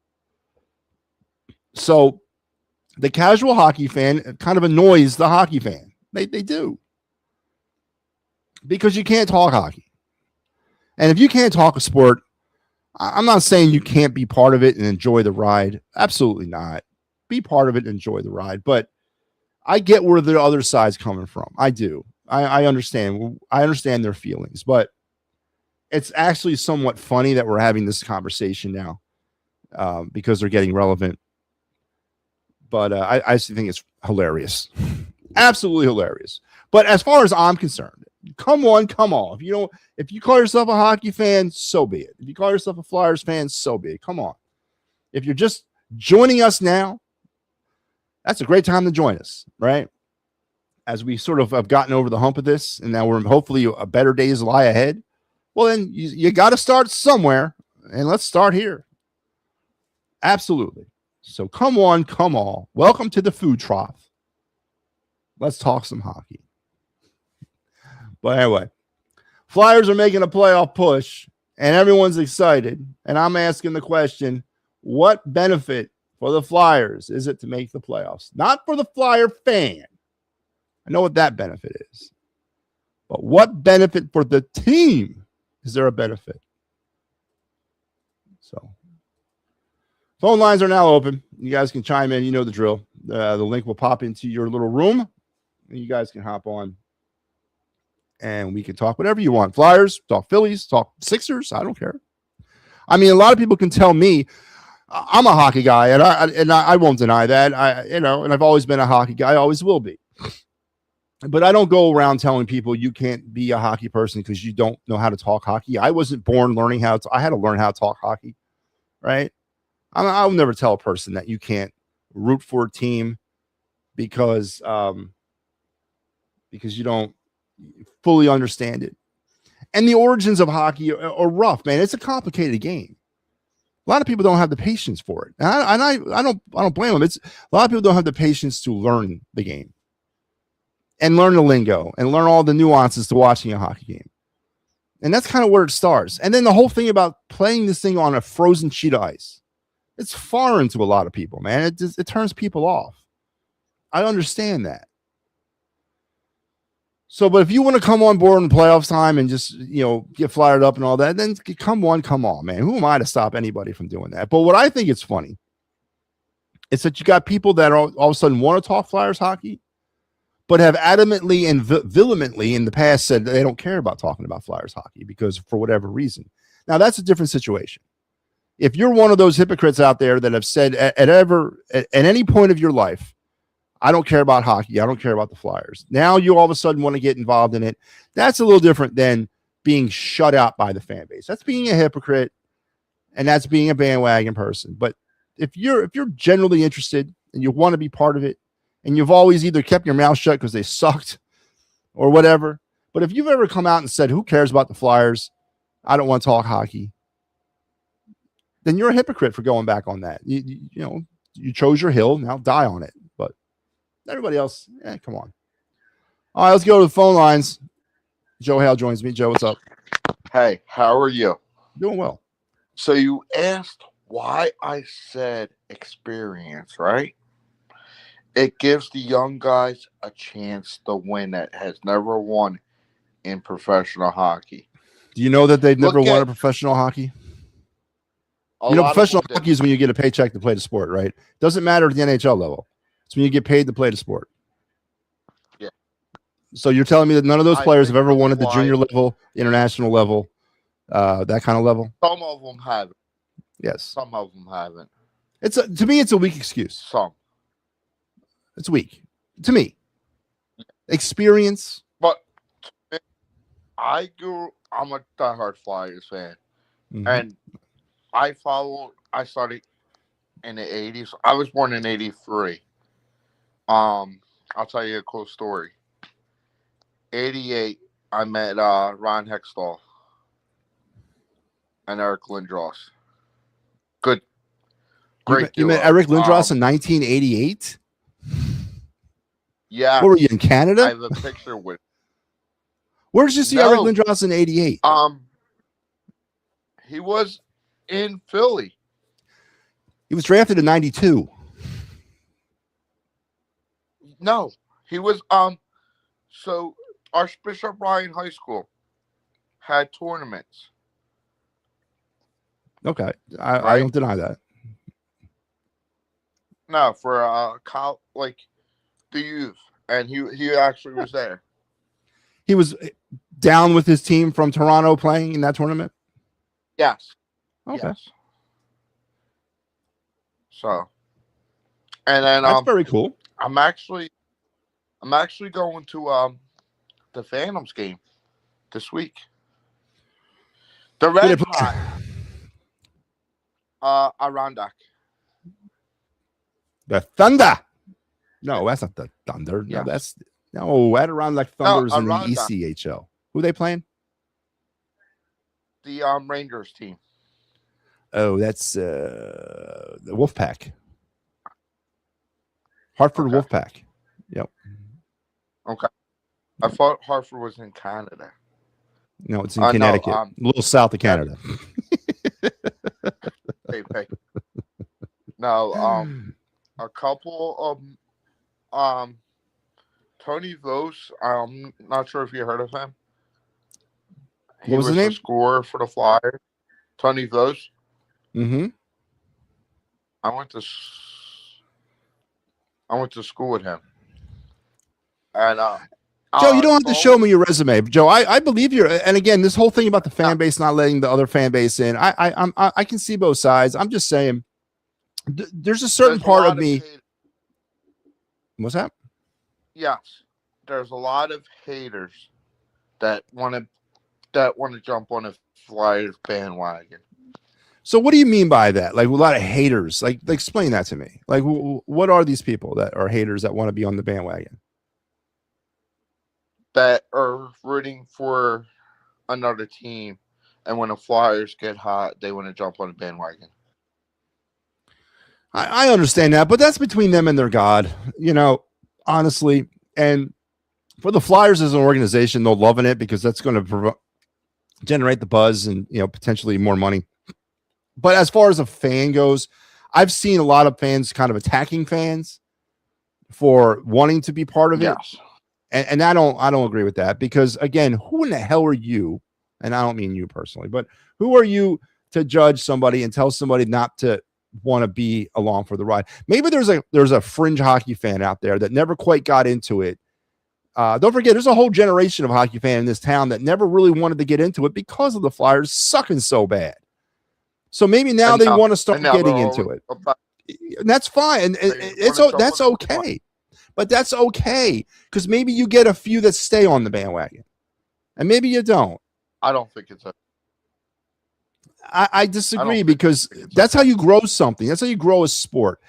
So the casual hockey fan kind of annoys the hockey fan. They do. Because you can't talk hockey. And if you can't talk a sport I'm not saying you can't be part of it and enjoy the ride. Absolutely not. Be part of it and enjoy the ride. But I get where the other side's coming from. I do. I understand. I understand their feelings, but it's actually somewhat funny that we're having this conversation now because they're getting relevant. But I actually think it's hilarious. Absolutely hilarious. But as far as I'm concerned, come on, come on. If you call yourself a hockey fan, so be it. If you call yourself a Flyers fan, so be it. Come on. If you're just joining us now, that's a great time to join us, right? As we sort of have gotten over the hump of this, and now we're hopefully a better days lie ahead. Well, then you got to start somewhere, and let's start here. Absolutely. So come on, come all. Welcome to the food trough. Let's talk some hockey. But anyway, Flyers are making a playoff push, and everyone's excited. And I'm asking the question, what benefit for the Flyers is it to make the playoffs? Not for the Flyer fan. I know what that benefit is. But what benefit for the team? Is there a benefit? So, phone lines are now open. You guys can chime in. You know the drill. The link will pop into your little room, and you guys can hop on, and we can talk whatever you want. Flyers, talk Phillies, talk Sixers. I don't care. I mean, a lot of people can tell me I'm a hockey guy, and I won't deny that. And I've always been a hockey guy. I always will be. But I don't go around telling people you can't be a hockey person because you don't know how to talk hockey. I wasn't born learning how to. I had to learn how to talk hockey, right? I'll never tell a person that you can't root for a team because you don't fully understand it. And the origins of hockey are rough, man. It's a complicated game. A lot of people don't have the patience for it, and I don't blame them. It's a lot of people don't have the patience to learn the game and learn the lingo and learn all the nuances to watching a hockey game. And that's kind of where it starts. And then the whole thing about playing this thing on a frozen sheet of ice, it's foreign to a lot of people, man. It turns people off. I understand that. So, but if you want to come on board in the playoffs time and just, get fired up and all that, then come on, man. Who am I to stop anybody from doing that? But what I think is funny is that you got people that all of a sudden want to talk Flyers hockey, but have adamantly and vehemently in the past said they don't care about talking about Flyers hockey because for whatever reason. Now, that's a different situation. If you're one of those hypocrites out there that have said at any point of your life, I don't care about hockey, I don't care about the Flyers, now you all of a sudden want to get involved in it, that's a little different than being shut out by the fan base. That's being a hypocrite, and that's being a bandwagon person. But if you're generally interested and you want to be part of it, and you've always either kept your mouth shut because they sucked or whatever. But if you've ever come out and said, who cares about the Flyers? I don't want to talk hockey. Then you're a hypocrite for going back on that. You chose your hill. Now die on it. But everybody else, come on. All right, let's go to the phone lines. Joe Hale joins me. Joe, what's up? Hey, how are you? Doing well. So you asked why I said experience, right? It gives the young guys a chance to win that has never won in professional hockey. Do you know that they've never won a professional hockey? Professional hockey is when you get a paycheck to play the sport, right? Doesn't matter at the NHL level. It's when you get paid to play the sport. Yeah. So you're telling me that none of those players have ever won at the junior level, international level, that kind of level? Some of them haven't. Yes. Some of them haven't. To me, it's a weak excuse. Some. It's weak to me. Experience. But I'm a diehard Flyers fan. Mm-hmm. And I started in the 80s. I was born in 83. I'll tell you a cool story. 88, I met Ron Hextall and Eric Lindros. Good. Great. You met Eric Lindros in 1988? Yeah. What were you in Canada? I have a picture with. Where did you see Eric Lindros in 88? He was in Philly. He was drafted in 92. No, he was so Archbishop Ryan High School had tournaments. Okay, I right? don't deny that. No, for like the youth, and he actually was there. He was down with his team from Toronto playing in that tournament. Yes, Okay, yes. So, and then that's very cool. I'm actually I'm actually going to the Phantoms game this week. The Who they Red play? Hot Adirondack. The Thunder. No, that's not the Thunder. No, Yes. that's no Adirondack No, Thunders in the Adirondack. ECHL. Who they playing? The Rangers team. Oh, that's the Wolfpack. Hartford Okay. Wolfpack. Yep. Okay. I thought Hartford was in Canada. No, it's in Connecticut, No, a little south of Canada. Hey. No, a couple of Tony Vos. I'm not sure if you heard of him. He What was his the name? scorer for the Flyers. Tony Vos. Mm-hmm. I went to school with him, and Joe, you don't have to show Cole, me your resume, Joe. I believe you're. And again, this whole thing about the fan base not letting the other fan base in, I can see both sides. I'm just saying, there's a certain part of me. What's that? Yes, there's a lot of haters that want to jump on a Flyers bandwagon. So what do you mean by that? Like a lot of haters. Like explain that to me. Like what are these people that are haters that want to be on the bandwagon? That are rooting for another team, and when the Flyers get hot, they want to jump on the bandwagon. I understand that, but that's between them and their God, honestly. And for the Flyers as an organization, they're loving it because that's going to generate the buzz and potentially more money. But as far as a fan goes, I've seen a lot of fans kind of attacking fans for wanting to be part of it. And I don't agree with that because again, who in the hell are you? And I don't mean you personally, but who are you to judge somebody and tell somebody not to want to be along for the ride? Maybe there's a fringe hockey fan out there that never quite got into it. Don't forget, there's a whole generation of hockey fan in this town that never really wanted to get into it because of the Flyers sucking so bad. So maybe now they want to start getting into it. And that's fine. And that's okay. But that's okay because maybe you get a few that stay on the bandwagon, and maybe you don't. I don't think it's I disagree because that's how you grow something. That's how you grow a sport.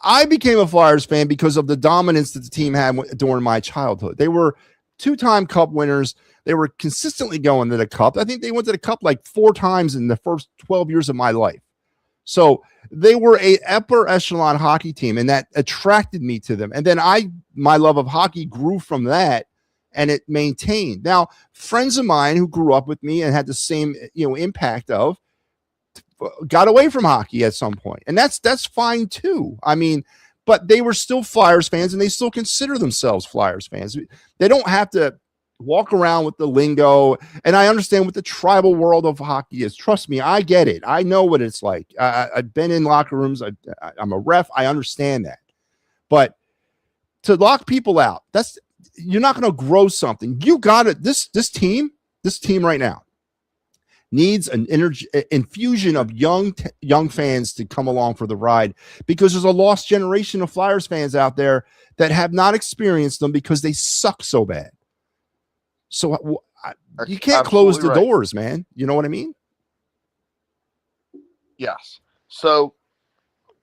I became a Flyers fan because of the dominance that the team had during my childhood. They were 2-time Cup winners. They were consistently going to the Cup. I think they went to the Cup like 4 times in the first 12 years of my life. So they were a upper echelon hockey team, and that attracted me to them. And then my love of hockey grew from that, and it maintained. Now, friends of mine who grew up with me and had the same impact of got away from hockey at some point, and that's fine too. I mean, but they were still Flyers fans, and they still consider themselves Flyers fans. They don't have to walk around with the lingo, and I understand what the tribal world of hockey is. Trust me, I get it. I know what it's like. I've been in locker rooms. I'm a ref. I understand that. But to lock people out, you're not going to grow something. You got it. This team right now needs an infusion of young fans to come along for the ride because there's a lost generation of Flyers fans out there that have not experienced them because they suck so bad. So you can't close the doors, man. You know what I mean? Yes. So,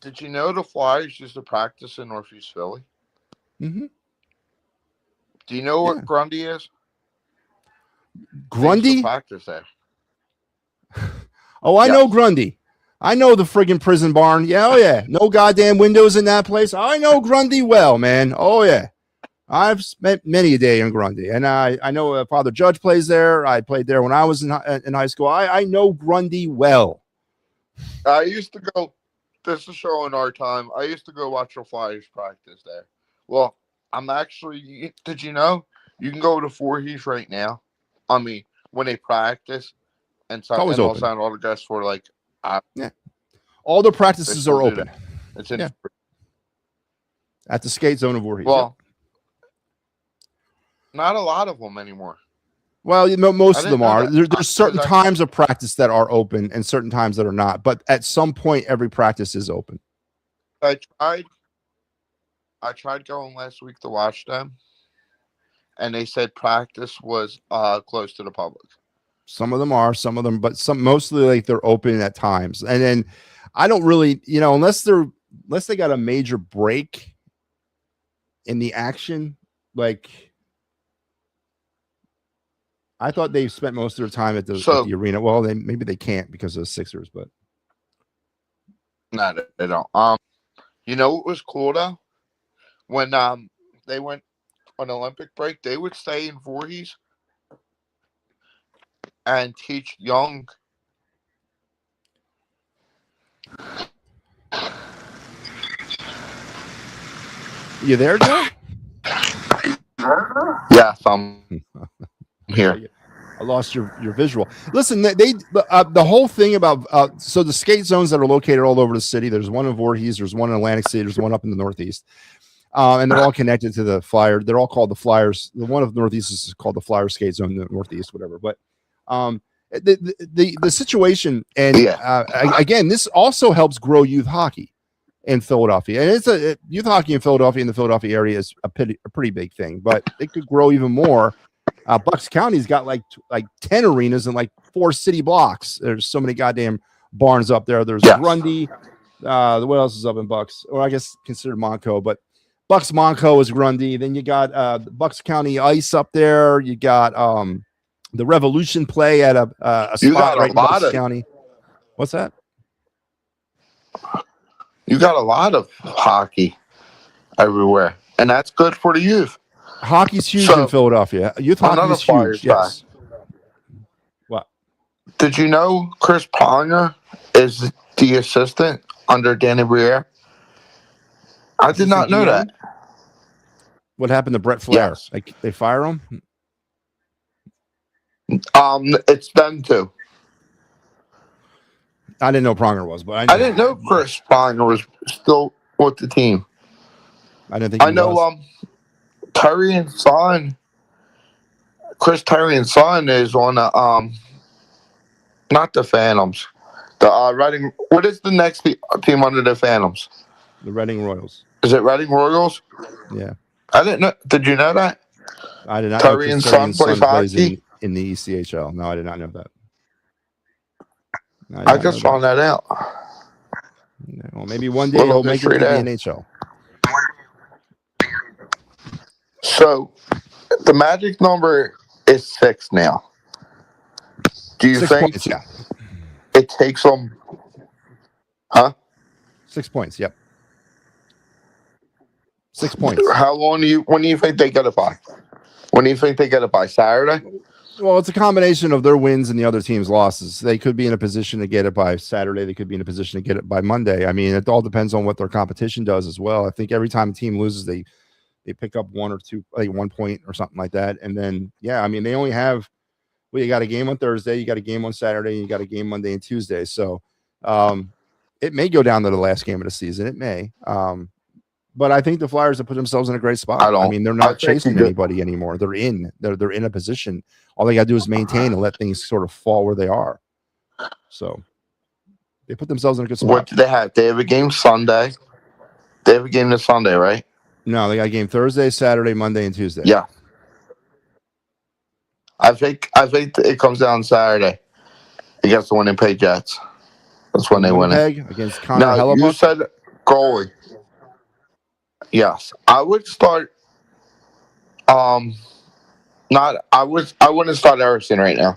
did you know the Flyers used to practice in Northeast Philly? Mm-hmm. Do you know what Grundy is? Grundy? Practice there. Oh, I know Grundy. I know the friggin' prison barn. Yeah, oh yeah. No goddamn windows in that place. I know Grundy well, man. Oh yeah. I've spent many a day in Grundy, and I know Father Judge plays there. I played there when I was in high school. I know Grundy well. I used to go. This is showing our time. I used to go watch the Flyers practice there. Well, I'm actually. Did you know you can go to Voorhees right now? I mean, when they practice, and they'll sign autographs for like Yeah. All the They practices still are do open. that. It's in. Yeah. At the skate zone of Voorhees. Well, not a lot of them anymore. Well, most of them are. There's certain times of practice that are open and certain times that are not. But at some point, every practice is open. I tried going last week to watch them, and they said practice was closed to the public. Some of them are, but mostly like they're open at times. And then I don't really, unless they got a major break in the action, like. I thought they spent most of their time at the arena. Well, maybe they can't because of the Sixers, but no, they don't. You know what was cool though? When they went on Olympic break, they would stay in Voorhees and teach young. You there, Joe? Yes, I'm here. I lost your visual. Listen, the whole thing about so the skate zones that are located all over the city. There's one in Voorhees, there's one in Atlantic City, there's one up in the Northeast, and they're all connected to the Flyer. They're all called the Flyers. The one of the Northeast is called the Flyer Skate Zone, the Northeast, whatever. But the situation, and again, this also helps grow youth hockey in Philadelphia, and it's youth hockey in Philadelphia, in the Philadelphia area, is a pretty big thing, but it could grow even more. Bucks County's got like 10 arenas and like 4 city blocks. There's so many goddamn barns up there. There's Grundy. What else is up in Bucks? Or I guess considered Monco, but Bucks Monco is Grundy. Then you got the Bucks County Ice up there. You got the Revolution play at a spot right in Bucks County. What's that? You got a lot of hockey everywhere, and that's good for the youth. Hockey's huge in Philadelphia. Youth hockey is huge. Yes. What? Did you know Chris Pronger is the assistant under Danny Briere? I did not know that. What happened to Brett Flair? Yes. Like they fire him? It's them too. I didn't know Pronger was, but I didn't know Chris Pronger was still with the team. I didn't think. I know. Terry and Son, Chris Terry and Son is on the not the Phantoms, the Reading. What is the next team under the Phantoms? The Reading Royals. Is it Reading Royals? Yeah. I didn't know. Did you know that? I did not. Terry and Son plays hockey in the ECHL. No, I did not know that. I just found that out. Well, maybe one day he'll make it to the NHL. So, the magic number is 6 now. Do you 6 think points, yeah. it takes them? Huh? 6 points. Yep. 6 points. How long when do you think they get it by? When do you think they get it by? Saturday? Well, it's a combination of their wins and the other team's losses. They could be in a position to get it by Saturday. They could be in a position to get it by Monday. I mean, it all depends on what their competition does as well. I think every time a team loses, they pick up 1 or 2, like 1 point or something like that. And then, yeah, I mean, they only have, you got a game on Thursday, you got a game on Saturday, and you got a game Monday and Tuesday. So it may go down to the last game of the season. It may. But I think the Flyers have put themselves in a great spot. I mean, they're not chasing anybody anymore. They're in a position. All they got to do is maintain and let things sort of fall where they are. So they put themselves in a good spot. What do they have? They have a game Sunday. They have a game this Sunday, right? No, they got a game Thursday, Saturday, Monday, and Tuesday. Yeah. I think it comes down Saturday against the Winnipeg Jets. That's when they win it. Against Connor Hellebuck? You said goalie. Yes. I would start I wouldn't start Erickson right now.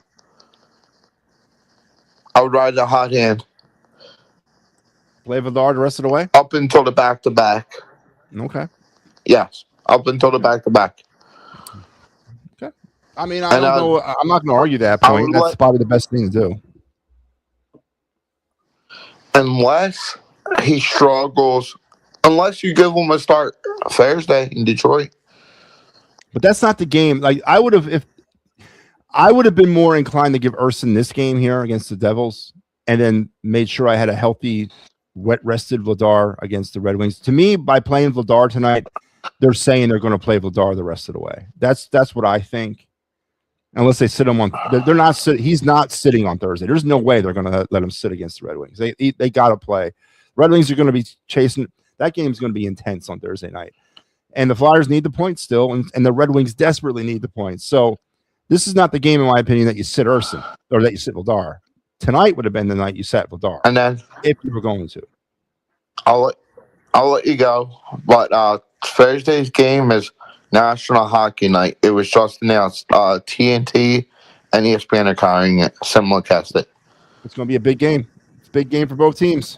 I would ride the hot hand. Play Vidar the rest of the way? Up until the back-to-back. Okay. Yes. Up until the back-to-back. Okay. I mean, I don't know. I'm not going to argue that point. That's probably the best thing to do. Unless he struggles, unless you give him a start Thursday in Detroit. But that's not the game. Like I would have been more inclined to give Urson this game here against the Devils and then made sure I had a healthy, wet-rested Vladar against the Red Wings. To me, by playing Vladar tonight, they're saying they're going to play Vladar the rest of the way. That's what I think. Unless they sit him on, they're not. He's not sitting on Thursday. There's no way they're going to let him sit against the Red Wings. They got to play. Red Wings are going to be chasing. That game's going to be intense on Thursday night, and the Flyers need the points still, and the Red Wings desperately need the points. So this is not the game, in my opinion, that you sit Urson or that you sit Vladar. Tonight would have been the night you sat Vladar, And then if you were going to. I'll let you go. But Thursday's game is National Hockey Night. It was just announced. TNT and ESPN are carrying it. Simulcast it. It's going to be a big game. It's a big game for both teams.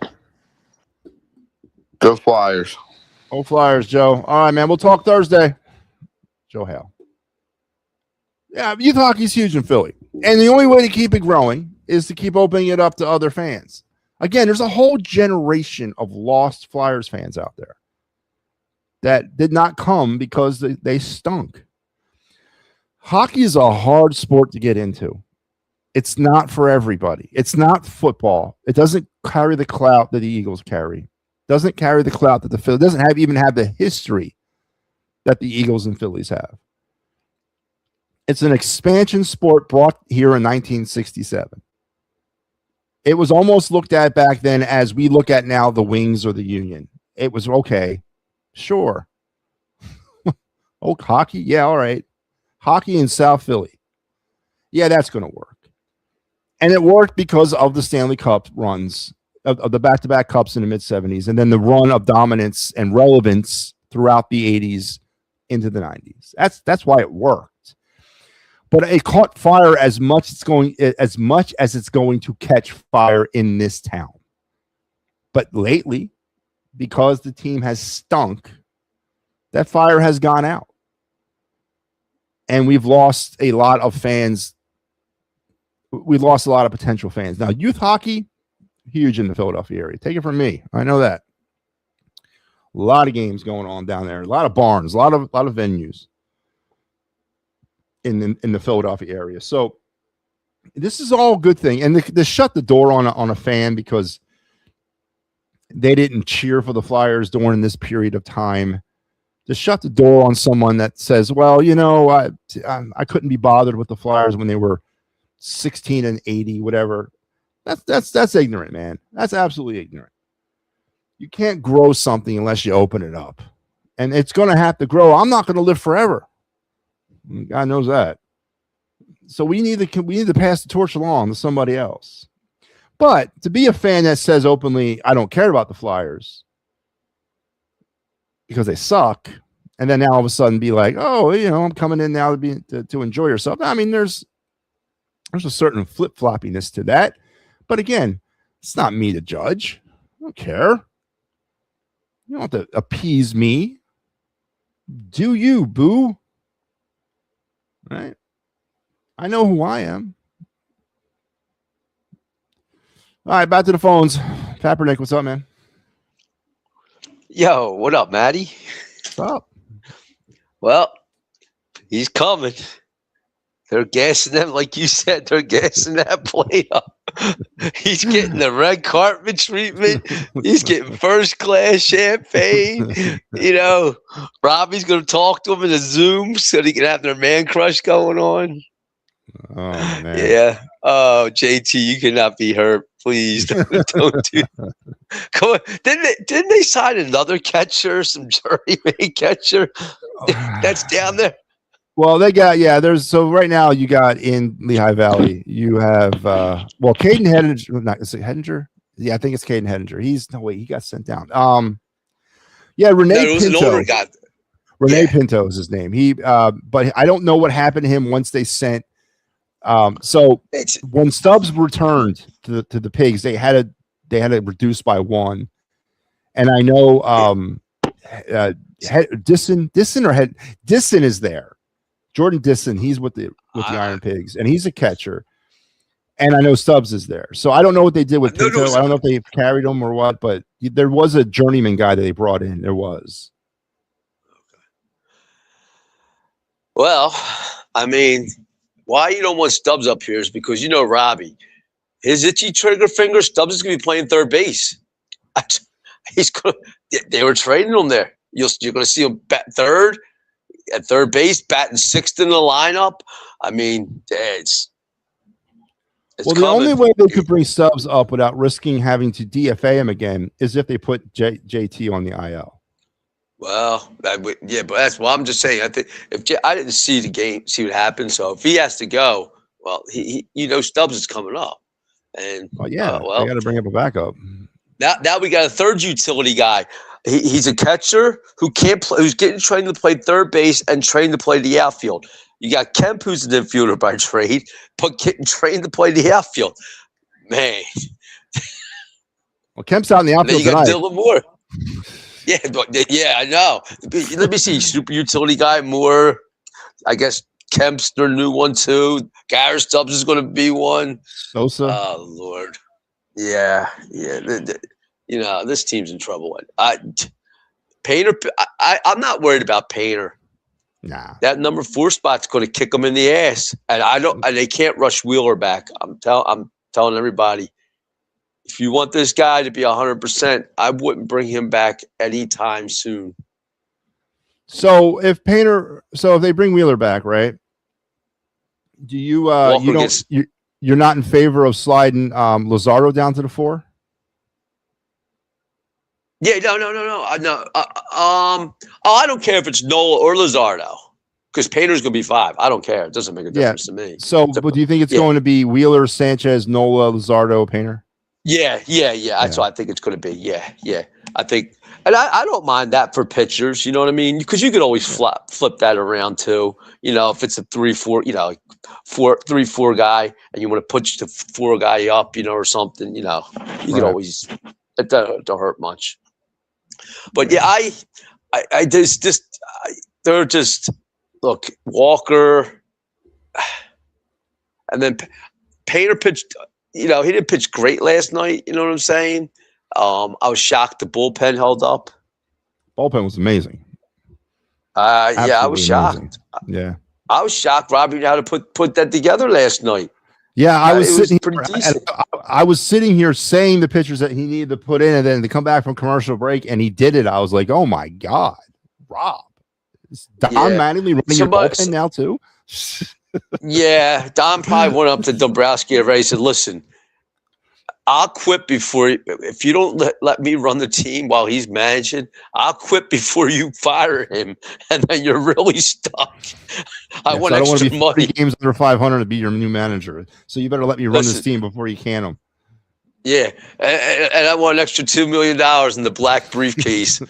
Go Flyers. Oh, Flyers, Joe. All right, man. We'll talk Thursday. Joe Hale. Yeah, youth hockey's huge in Philly. And the only way to keep it growing is to keep opening it up to other fans. Again, there's a whole generation of lost Flyers fans out there that did not come because they stunk. Hockey is a hard sport to get into. It's not for everybody. It's not football. It doesn't carry the clout that the Eagles carry. It doesn't carry the clout that the Phillies doesn't even have the history that the Eagles and Phillies have. It's an expansion sport brought here in 1967. It was almost looked at back then as we look at now the Wings or the Union. It was okay. Sure. Oh, hockey? Yeah, all right. Hockey in South Philly. Yeah, that's going to work. And it worked because of the Stanley Cup runs, of the back-to-back cups in the mid-'70s, and then the run of dominance and relevance throughout the 80s into the 90s. That's why it worked. But it caught fire as much as it's going to catch fire in this town. But lately, because the team has stunk, that fire has gone out. And we've lost a lot of fans. We've lost a lot of potential fans. Now, youth hockey, huge in the Philadelphia area. Take it from me. I know that. A lot of games going on down there. A lot of barns. A lot of venues in the Philadelphia area. So this is all a good thing. And they shut the door on a fan because they didn't cheer for the Flyers during this period of time. To shut the door on someone that says, well, you know, I couldn't be bothered with the Flyers when they were 16-80, whatever. That's ignorant, man. That's absolutely ignorant. You can't grow something unless you open it up. And it's going to have to grow. I'm not going to live forever. God knows that. So we need to pass the torch along to somebody else. But to be a fan that says openly, I don't care about the Flyers because they suck, and then now all of a sudden be like, oh, you know, I'm coming in now to enjoy yourself. I mean, there's a certain flip-floppiness to that. But again, it's not me to judge. I don't care. You don't have to appease me. Do you, boo? Right? I know who I am. All right, back to the phones. Kaepernick, what's up, man? Yo, what up, Matty? What's up? Well, he's coming. They're gassing them, like you said, they're gassing that plate up. He's getting the red carpet treatment. He's getting first class champagne. You know, Robbie's going to talk to him in a Zoom so they can have their man crush going on. Oh, man. Yeah. Oh, JT, you cannot be hurt. Please don't do that. Come on. Didn't they sign another catcher, some journeyman catcher that's down there? Well, they got, so right now you got in Lehigh Valley, you have, Caden Hedinger, is it Hedinger? Yeah, I think it's Caden Hedinger. He got sent down. Renee Pinto. Renee Pinto is his name. But I don't know what happened to him once they sent. So when Stubbs returned to the Pigs, they had to reduce by one. And I know, Disson is there. Jordan Disson, he's with the Iron Pigs, and he's a catcher. And I know Stubbs is there. So I don't know what they did with Pinto. I don't know if they carried him or what, but there was a journeyman guy that they brought in. There was. Okay. Well, I mean, why you don't want Stubbs up here is because, you know, Robbie, his itchy trigger finger, Stubbs is going to be playing third base. He's going. They were trading him there. You're going to see him bat third at third base, batting sixth in the lineup. I mean, it's well, the only way they could bring Stubbs up without risking having to DFA him again is if they put JT on the IL. Well, yeah, but that's what I'm just saying. I think I didn't see the game, see what happened. So if he has to go, well, he Stubbs is coming up, and they got to bring up a backup. Now we got a third utility guy. He's a catcher who can't play, who's getting trained to play third base and trained to play the outfield. You got Kemp, who's an infielder by trade, but getting trained to play the outfield. Man. Well, Kemp's out in the outfield tonight. Dylan Moore. Yeah, I know. Let me see. Super utility guy, Moore. I guess Kemp's their new one, too. Garrett Stubbs is going to be one. Sosa. Oh, Lord. Yeah. This team's in trouble. Painter, I'm not worried about Painter. Nah. That number 4 spot's going to kick them in the ass, and they can't rush Wheeler back. I'm telling everybody, if you want this guy to be 100%, I wouldn't bring him back anytime soon. So if they bring Wheeler back, right? Do you you're not in favor of sliding Lazaro down to the 4? Yeah, no. I don't care if it's Nola or Luzardo, because Painter's going to be 5. I don't care. It doesn't make a difference to me. So, but do you think it's going to be Wheeler, Sanchez, Nola, Luzardo, Painter? Yeah. That's what I think it's going to be. Yeah. I think, and I don't mind that for pitchers. You know what I mean? Because you could always flip that around too. If it's a 3-4, 3-4 guy, and you want to push the 4 guy up, or something. You could always. It don't hurt much. But yeah, they're just look, Walker, and then Painter pitched. He didn't pitch great last night. You know what I'm saying? I was shocked the bullpen held up. Bullpen was amazing. I was shocked. Amazing. Yeah, I was shocked. Robbie knew how to put that together last night. Yeah, I was sitting here saying the pitchers that he needed to put in, and then to come back from commercial break, and he did it. I was like, "Oh my God, Rob, is Don Mattingly running your bullpen now too?" Yeah, Don probably went up to Dombrowski already. Said, "Listen, I'll quit if you don't let me run the team while he's managing. I'll quit before you fire him, and then you're really stuck." I want extra money. Games under 500 to be your new manager, so you better let me run this team before you can them. Yeah, and I want an extra $2 million in the black briefcase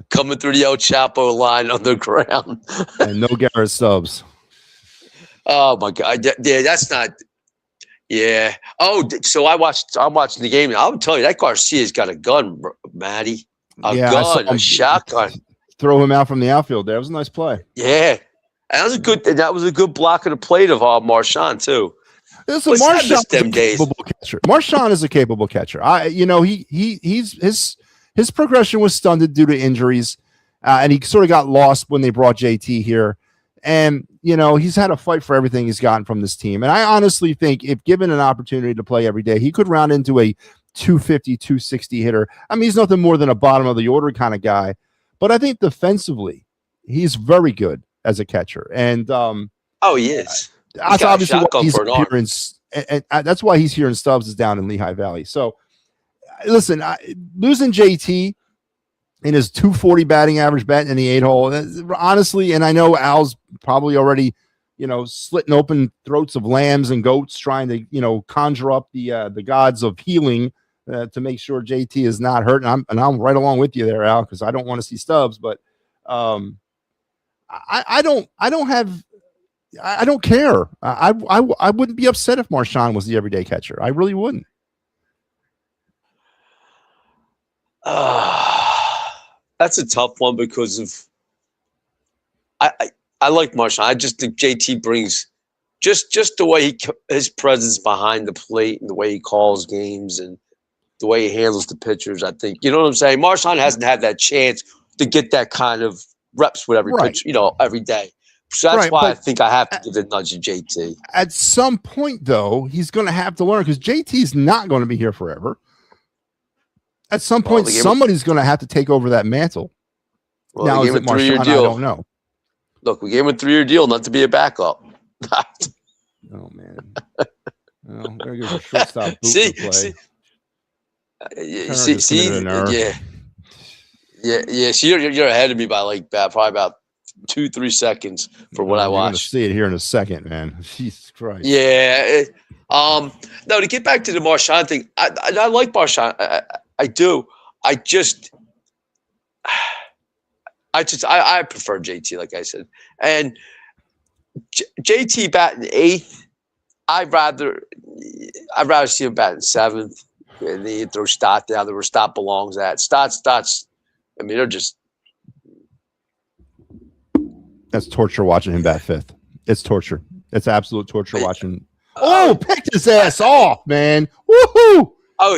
coming through the El Chapo line underground, and no Garrett Stubbs. Oh my God! Yeah, that's not. Yeah. Oh, so I'm watching the game. I'll tell you that Garcia's got a gun, Matty. A shotgun. Throw him out from the outfield. There was a nice play. Yeah, and that was a good block of the plate of Marchand too. Marchand is a capable catcher. His progression was stunted due to injuries, and he sort of got lost when they brought JT here. And, he's had a fight for everything he's gotten from this team. And I honestly think if given an opportunity to play every day, he could round into a 250, 260 hitter. I mean, he's nothing more than a bottom of the order kind of guy. But I think defensively, he's very good as a catcher. And he is. That's obviously why he's here that's why he's here in Stubbs is down in Lehigh Valley. So, listen, losing JT in his 240 batting average batting in the 8-hole. Honestly, and I know Al's probably already, slitting open throats of lambs and goats trying to, conjure up the gods of healing to make sure JT is not hurt. And I'm right along with you there, Al, because I don't want to see Stubbs, but I don't care. I wouldn't be upset if Marchand was the everyday catcher. I really wouldn't. That's a tough one because of I like Marchand. I just think JT brings just the way his presence behind the plate and the way he calls games and the way he handles the pitchers. I think you know what I'm saying. Marchand hasn't had that chance to get that kind of reps with every pitcher, every day So that's Right, why I but think I have to give the nudge to JT. at some point, though, he's going to have to learn because JT's not going to be here forever. At some point, somebody's going to have to take over that mantle. Well, now, is it Marshawn? I don't know. Look, we gave him a 3-year deal not to be a backup. Oh, man. Well, there goes a shortstop boot see, to play. Yeah. So you're ahead of me by probably about 2-3 seconds for what I watched. You're going to see it here in a second, man. Jesus Christ. Yeah. No, to get back to the Marshawn thing, I like Marshawn. I do. I prefer JT, like I said, and JT batting 8th. I'd rather see him batting 7th. And they throw Stott down there where Stott belongs at. Stott's. I mean, they're just. That's torture watching him bat 5th. It's torture. It's absolute torture watching. Picked his ass off, man. Woohoo! Oh,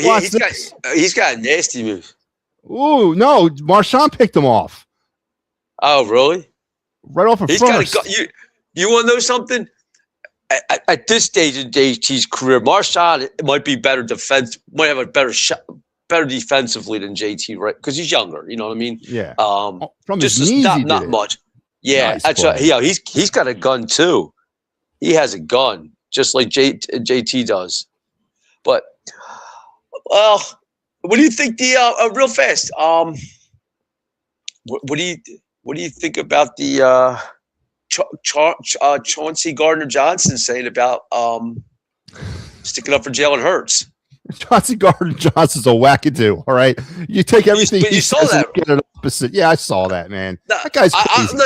he's got a nasty move. Ooh, no, Marshawn picked him off. Oh, really? Right off of first. You want to know something? At this stage in JT's career, Marshawn might be better might have a better shot, better defensively than JT, right? Because he's younger. You know what I mean? Yeah. From just his knees, not much. Yeah, nice that's right. Yeah, he's got a gun too. He has a gun, just like JT does. But well, what do you think? Real fast. What do you think about the Chauncey Gardner-Johnson saying about sticking up for Jalen Hurts? Chauncey Gardner-Johnson's a wackadoo. All right, you take everything he says and get it opposite. Yeah, I saw that, man. No, that guy's crazy.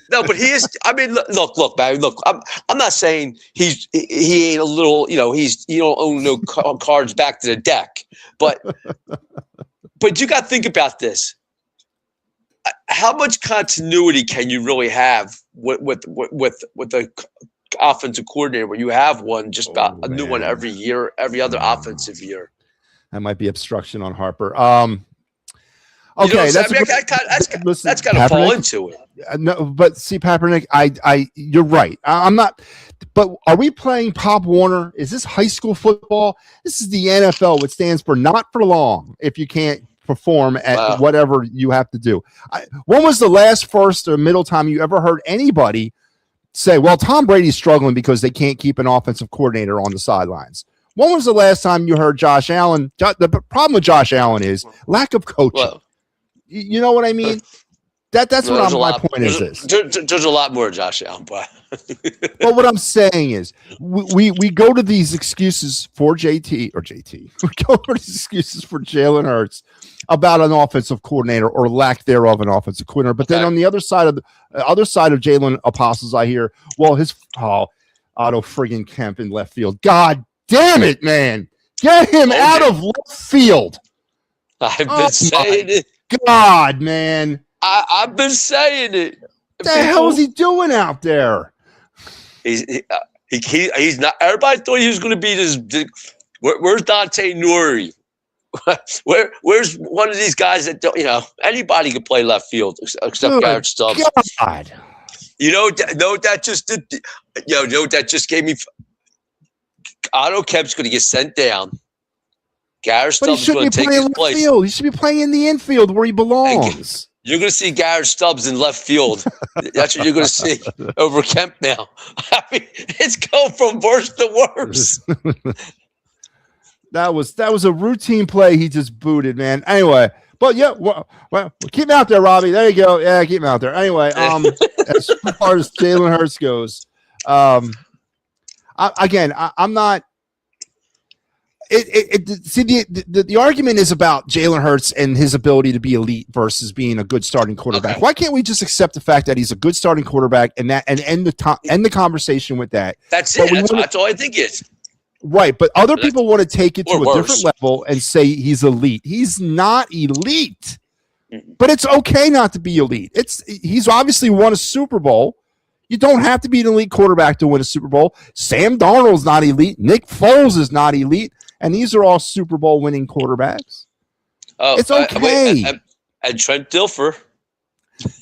No. But he is. I mean, look, man. Look, I'm not saying he ain't a little. You don't own no cards back to the deck. But you got to think about this. How much continuity can you really have with the offensive coordinator where you have one just about a new one every year, every other offensive year? That might be obstruction on Harper. Okay, that's got to fall into it. No, but see, Kaepernick, you're right. I'm not. But are we playing Pop Warner? Is this high school football? This is the NFL, which stands for not for long. If you can't perform at whatever you have to do. When was the last, first, or middle time you ever heard anybody say, well, Tom Brady's struggling because they can't keep an offensive coordinator on the sidelines? When was the last time you heard Josh Allen? The problem with Josh Allen is lack of coaching. Well, you know what I mean? That's what my point is. There's a lot more Josh Allen, but well, what I'm saying is we go to these excuses for JT. We go to these excuses for Jalen Hurts about an offensive coordinator or lack thereof an offensive coordinator. But then on the other side of Jalen Apostles, I hear, well, Otto friggin' Kemp in left field. God damn it, man. Get him out of left field. I've been saying it. God, man. I've been saying it. What the hell is he doing out there? He's not. Everybody thought he was going to be this. Where's Dante Nuri? Where's one of these guys that don't? Anybody can play left field except Garrett Stubbs. God. That just gave me. Otto Kemp's going to get sent down. Garrett Stubbs is going to take his place. He should be playing in the infield where he belongs. You're going to see Garrett Stubbs in left field. That's what you're going to see over Kemp now. I mean, it's going from worse to worse. That was a routine play he just booted, man. Anyway, but yeah, well, keep him out there, Robbie. There you go. Yeah, keep him out there. Anyway, as far as Jalen Hurts goes, I'm not. The argument is about Jalen Hurts and his ability to be elite versus being a good starting quarterback. Okay. Why can't we just accept the fact that he's a good starting quarterback and end the conversation with that? That's it. That's all I think is. Right, but other people want to take it to a different level and say he's elite. He's not elite, but it's okay not to be elite. He's obviously won a Super Bowl. You don't have to be an elite quarterback to win a Super Bowl. Sam Darnold's not elite. Nick Foles is not elite. And these are all Super Bowl winning quarterbacks. Oh, it's okay. And Trent Dilfer.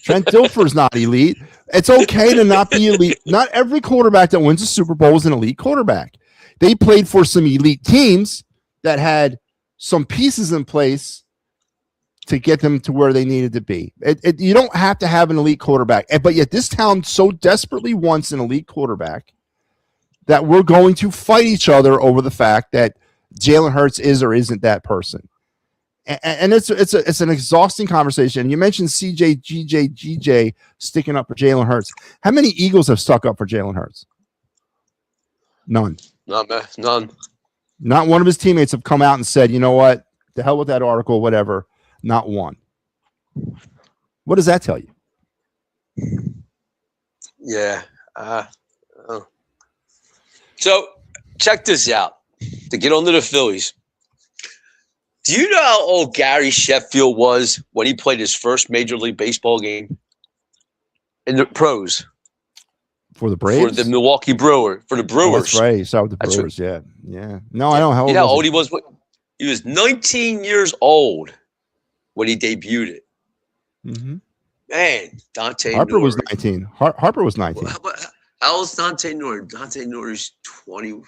Trent Dilfer's not elite. It's okay to not be elite. Not every quarterback that wins a Super Bowl is an elite quarterback. They played for some elite teams that had some pieces in place to get them to where they needed to be. You don't have to have an elite quarterback, but yet this town so desperately wants an elite quarterback that we're going to fight each other over the fact that Jalen Hurts is or isn't that person. And it's an exhausting conversation. You mentioned CJ, GJ sticking up for Jalen Hurts. How many Eagles have stuck up for Jalen Hurts? None. None. Not one of his teammates have come out and said, you know what, the hell with that article, whatever. Not one. What does that tell you? Yeah. So check this out. To get on to the Phillies. Do you know how old Gary Sheffield was when he played his first Major League Baseball game in the pros? For the Braves? For the Milwaukee Brewers. For the Brewers. Oh, that's right. You saw with the Brewers, yeah. No, I don't know how old, you know how old he was? He was 19 years old when he debuted it. Mm-hmm. Man, Dante Harper Nori. was 19. Harper was 19. How old is Dante Nori? Dante Nori's 20,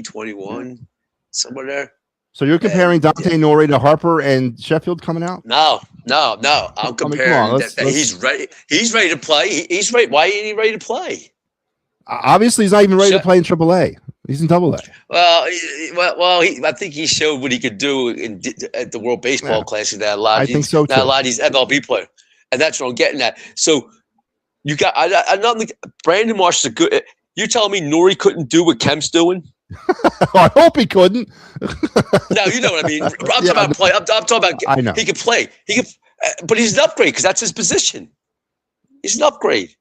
21, somewhere there. So you're comparing Dante Nori to Harper and Sheffield coming out? No. I'm comparing that he's ready. He's ready to play. He's ready. Why ain't he ready to play? Obviously, he's not even ready to play in AAA. He's in AA. Well, I think he showed what he could do at the World Baseball Classic. That a lot of these MLB players, and that's what I'm getting at. So you got Brandon Marsh is a good. You telling me Nori couldn't do what Kemp's doing? I hope he couldn't. No, you know what I mean. I'm talking about play. I'm talking about. I know he could play. He could, but he's an upgrade because that's his position. He's an upgrade.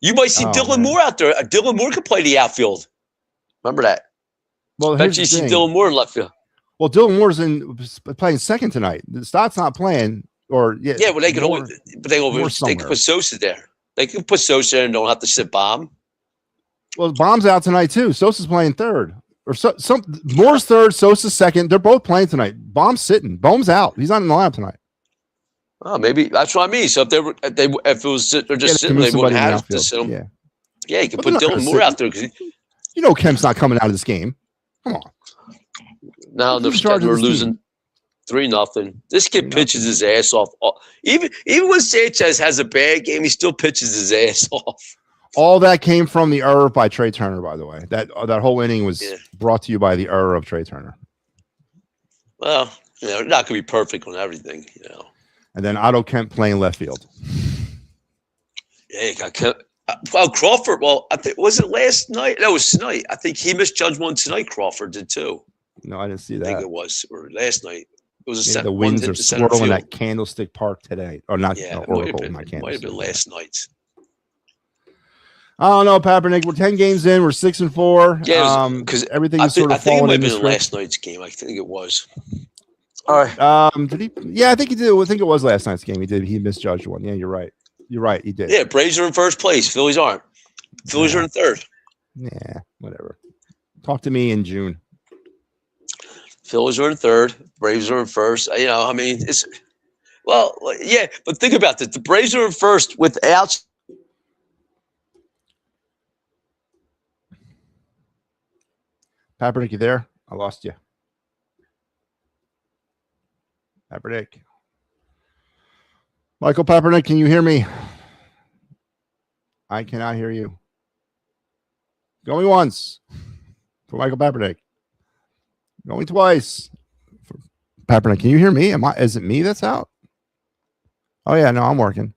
You might see Dylan Moore out there. Dylan Moore could play the outfield. Remember that? Well, bet you see Dylan Moore in left field. Well, Dylan Moore's playing second tonight. Stott's not playing. Well, they could always, but they could put Sosa there. They can put Sosa there and don't have to sit Bomb. Well, Bomb's out tonight too. Sosa's playing third, or Moore's third, Sosa's second. They're both playing tonight. Bomb's sitting. Bomb's out. He's not in the lineup tonight. Oh, maybe that's what I mean. So if it was they're just sitting, they wouldn't have to sit them. Yeah, you can put Dylan Moore out there because Kemp's not coming out of this game. Come on. Now we're losing 3-0. This kid pitches his ass off. Even when Sanchez has a bad game, he still pitches his ass off. All that came from the error by Trey Turner, by the way. That whole inning was brought to you by the error of Trey Turner. Well, not going to be perfect on everything, And then Otto Kemp playing left field. Yeah, you got Kemp. Well, Crawford. Well, I think was it last night? No, it was tonight. I think he misjudged one tonight. Crawford did too. No, I didn't see that. I think it was or last night. It was the winds are swirling at Candlestick Park today. Or not? Yeah, Oracle, it might have been last night's. I don't know, Papernick. We're 10 games in. We're 6-4. Yeah, because everything is sort of falling. I think it might have been last night's game. I think it was. All right. Did he? Yeah, I think he did. I think it was last night's game. He did. He misjudged one. Yeah, you're right. You're right. He did. Yeah, Braves are in first place. Phillies aren't. Phillies are in third. Yeah, whatever. Talk to me in June. Phillies are in third. Braves are in first. I mean, it's but think about this. The Braves are in first without. Papernick, you there? I lost you. Papernick. Michael Papernick, can you hear me? I cannot hear you. Going once for Michael Papernick. Going twice for Papernick. Can you hear me? Is it me that's out? Oh, yeah. No, I'm working.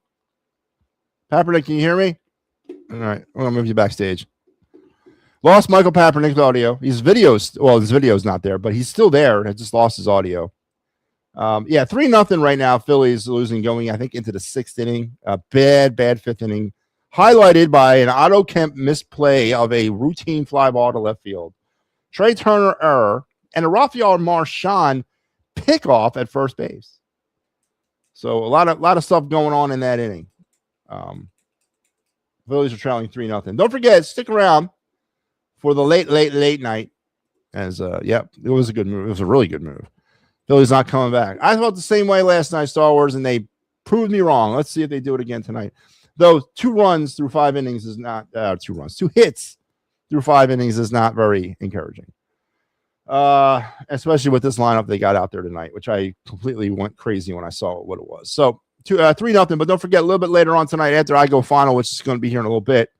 Papernick, can you hear me? All right. I'm going to move you backstage. Lost Michael Papernick's audio. His video's not there, but he's still there. I just lost his audio. 3-0 right now. Phillies losing, going, I think, into the 6th inning. A bad 5th inning. Highlighted by an Otto Kemp misplay of a routine fly ball to left field. Trey Turner error and a Rafael Marchand pickoff at first base. So a lot of stuff going on in that inning. Phillies are trailing 3-0. Don't forget, stick around for the late night. As it was a good move. It was a really good move. Philly's not coming back. I felt the same way last night, Star Wars, and they proved me wrong. Let's see if they do it again tonight. Though 2 runs through 5 innings is not 2 hits through 5 innings is not very encouraging. Especially with this lineup they got out there tonight, which I completely went crazy when I saw what it was. So 3-0, but don't forget a little bit later on tonight after I go final, which is going to be here in a little bit.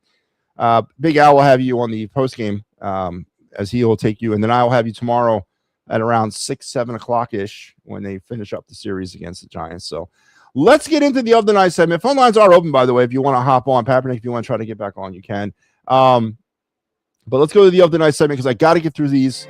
Big Al will have you on the post game as he will take you, and then I will have you tomorrow at around 6-7 o'clock ish when they finish up the series against the Giants. So let's get into the of the night segment. Phone lines are open, by the way. If you want to hop on, Papernick, if you want to try to get back on, you can. But let's go to the of the night segment because I got to get through these.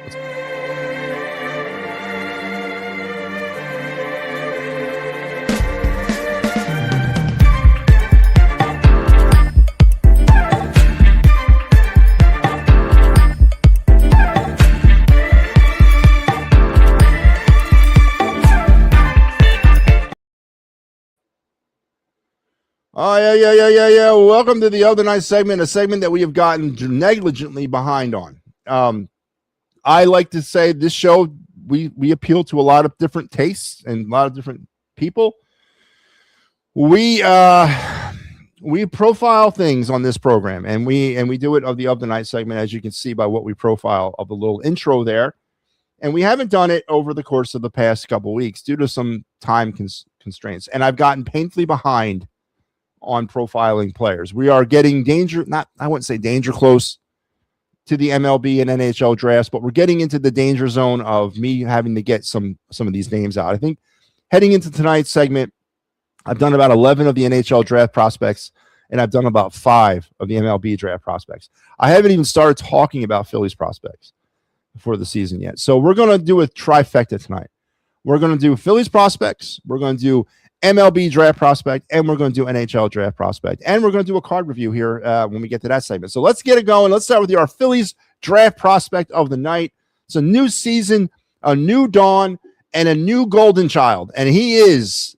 Oh, yeah. Welcome to the other night segment, a segment that we have gotten negligently behind on. I like to say this show, we appeal to a lot of different tastes and a lot of different people. We profile things on this program, and we do it of the night segment, as you can see by what we profile of the little intro there. And we haven't done it over the course of the past couple weeks due to some time constraints. And I've gotten painfully behind on profiling players. We are getting I wouldn't say danger close to the MLB and NHL drafts, but we're getting into the danger zone of me having to get some of these names out. I think heading into tonight's segment, I've done about 11 of the NHL draft prospects, and I've done about 5 of the MLB draft prospects. I haven't even started talking about Phillies prospects for the season yet. So we're going to do a trifecta tonight. We're going to do Phillies prospects. We're going to do MLB draft prospect, and we're going to do NHL draft prospect, and we're going to do a card review here when we get to that segment. So let's get it going. Let's start with our Phillies draft prospect of the night. It's a new season, a new dawn, and a new golden child, and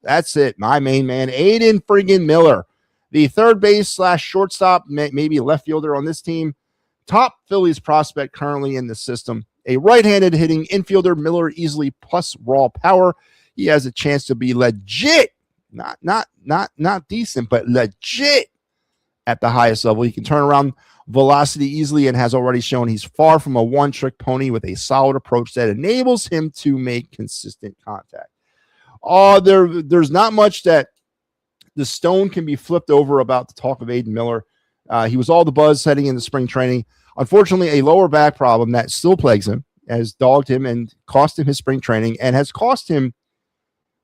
that's it, my main man, Aiden friggin' Miller, the third base / shortstop, maybe left fielder on this team, top Phillies prospect currently in the system, a right-handed hitting infielder. Miller easily plus raw power. He has a chance to be legit, not decent, but legit at the highest level. He can turn around velocity easily and has already shown he's far from a one-trick pony with a solid approach that enables him to make consistent contact. There's not much that the stone can be flipped over about the talk of Aiden Miller. He was all the buzz heading into spring training. Unfortunately, a lower back problem that still plagues him has dogged him and cost him his spring training and has cost him,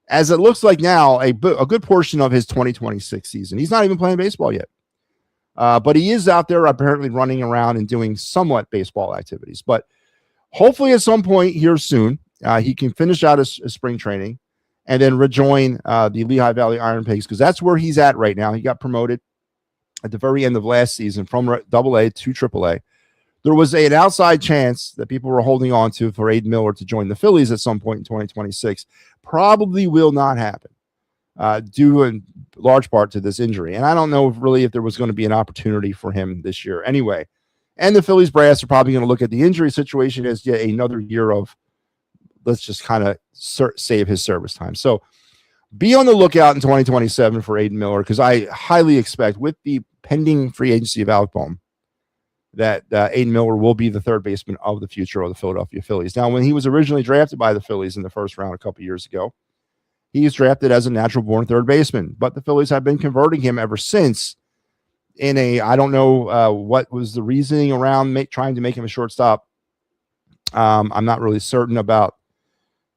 as it looks like now, a good portion of his 2026 season. He's not even playing baseball yet. But he is out there apparently running around and doing somewhat baseball activities. But hopefully at some point here soon, he can finish out his spring training and then rejoin the Lehigh Valley Iron Pigs, because that's where he's at right now. He got promoted at the very end of last season from AA to AAA. There was an outside chance that people were holding on to for Aiden Miller to join the Phillies at some point in 2026. Probably will not happen due in large part to this injury. And I don't know if there was going to be an opportunity for him this year anyway. And the Phillies brass are probably going to look at the injury situation as yet another year of, let's just kind of save his service time. So be on the lookout in 2027 for Aiden Miller, because I highly expect, with the pending free agency of Alec Bohm, that Aiden Miller will be the third baseman of the future of the Philadelphia Phillies. Now, when he was originally drafted by the Phillies in the first round a couple years ago, he was drafted as a natural-born third baseman, but the Phillies have been converting him ever since I don't know what was the reasoning around trying to make him a shortstop. I'm not really certain about,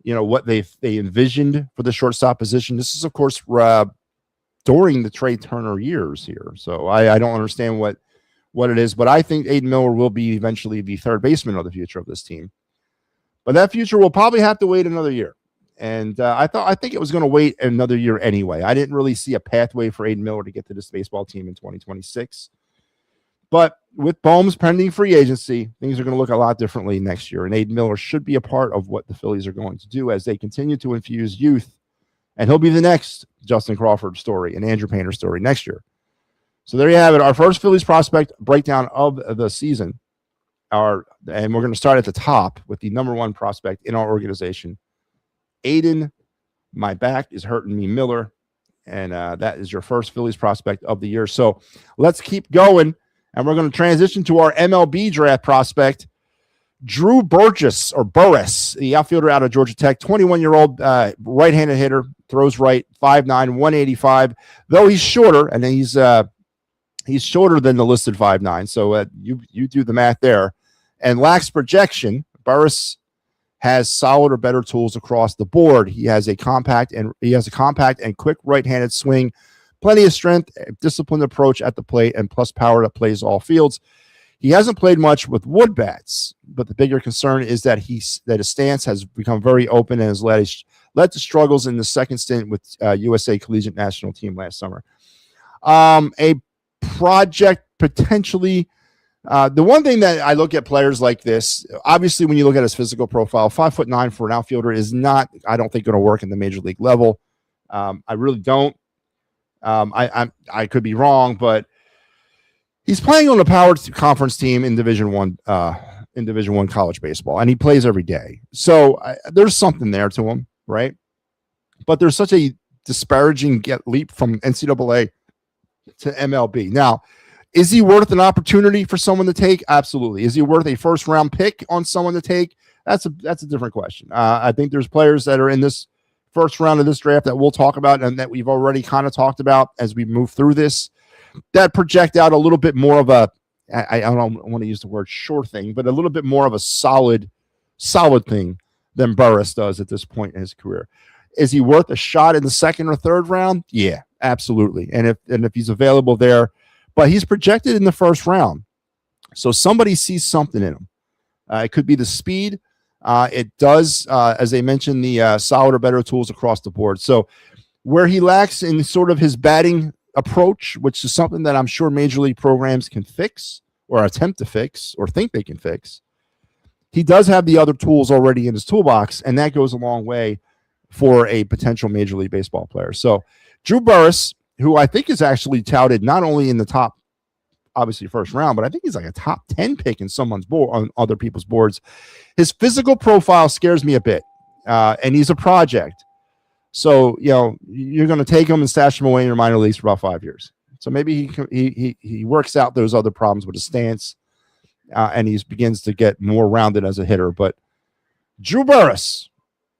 what they envisioned for the shortstop position. This is, of course, during the Trey Turner years here. So I don't understand what it is, but I think Aiden Miller will be eventually the third baseman of the future of this team. But that future will probably have to wait another year. And I think it was going to wait another year anyway. I didn't really see a pathway for Aiden Miller to get to this baseball team in 2026. But with Bohm's pending free agency, things are going to look a lot differently next year. And Aiden Miller should be a part of what the Phillies are going to do as they continue to infuse youth. And he'll be the next Justin Crawford story and Andrew Painter story next year. So there you have it. Our first Phillies prospect breakdown of the season. And we're going to start at the top with the number one prospect in our organization, Aiden, my back is hurting me, Miller. And that is your first Phillies prospect of the year. So let's keep going. And we're going to transition to our MLB draft prospect, Drew Burgess, the outfielder out of Georgia Tech, 21-year-old right-handed hitter, throws right, 5'9", 185. Though he's shorter, and he's shorter than the listed 5'9". So you do the math there. And lacks projection. Burris has solid or better tools across the board. He has a compact and quick right-handed swing, plenty of strength, disciplined approach at the plate, and plus power that plays all fields. He hasn't played much with wood bats, but the bigger concern is that his stance has become very open and has led to struggles in the second stint with USA Collegiate National Team last summer. A project potentially. The one thing that I look at players like this, obviously, when you look at his physical profile, 5'9" for an outfielder is not, I don't think, going to work in the major league level. I really don't. I could be wrong, but he's playing on a power conference team in Division I college baseball, and he plays every day. So there's something there to him, right? But there's such a disparaging leap from NCAA to MLB. Now, is he worth an opportunity for someone to take? Absolutely. Is he worth a first-round pick on someone to take? That's a different question. I think there's players that are in this first round of this draft that we'll talk about and that we've already kind of talked about as we move through this that project out a little bit more of a, I don't want to use the word sure thing, but a little bit more of a solid thing than Burris does at this point in his career. Is he worth a shot in the second or third round? Yeah, absolutely. And if he's available there, but he's projected in the first round. So somebody sees something in him. It could be the speed. It does, as I mentioned, the solid or better tools across the board. So where he lacks in sort of his batting approach, which is something that I'm sure major league programs can fix or attempt to fix or think they can fix, he does have the other tools already in his toolbox, and that goes a long way for a potential major league baseball player. So Drew Burris, who I think is actually touted not only in the top, obviously first round, but I think he's like a top 10 pick in someone's board, on other people's boards. His physical profile scares me a bit, and he's a project. So, you're going to take him and stash him away in your minor leagues for about 5 years. So maybe he works out those other problems with his stance, and he begins to get more rounded as a hitter. But Drew Burris,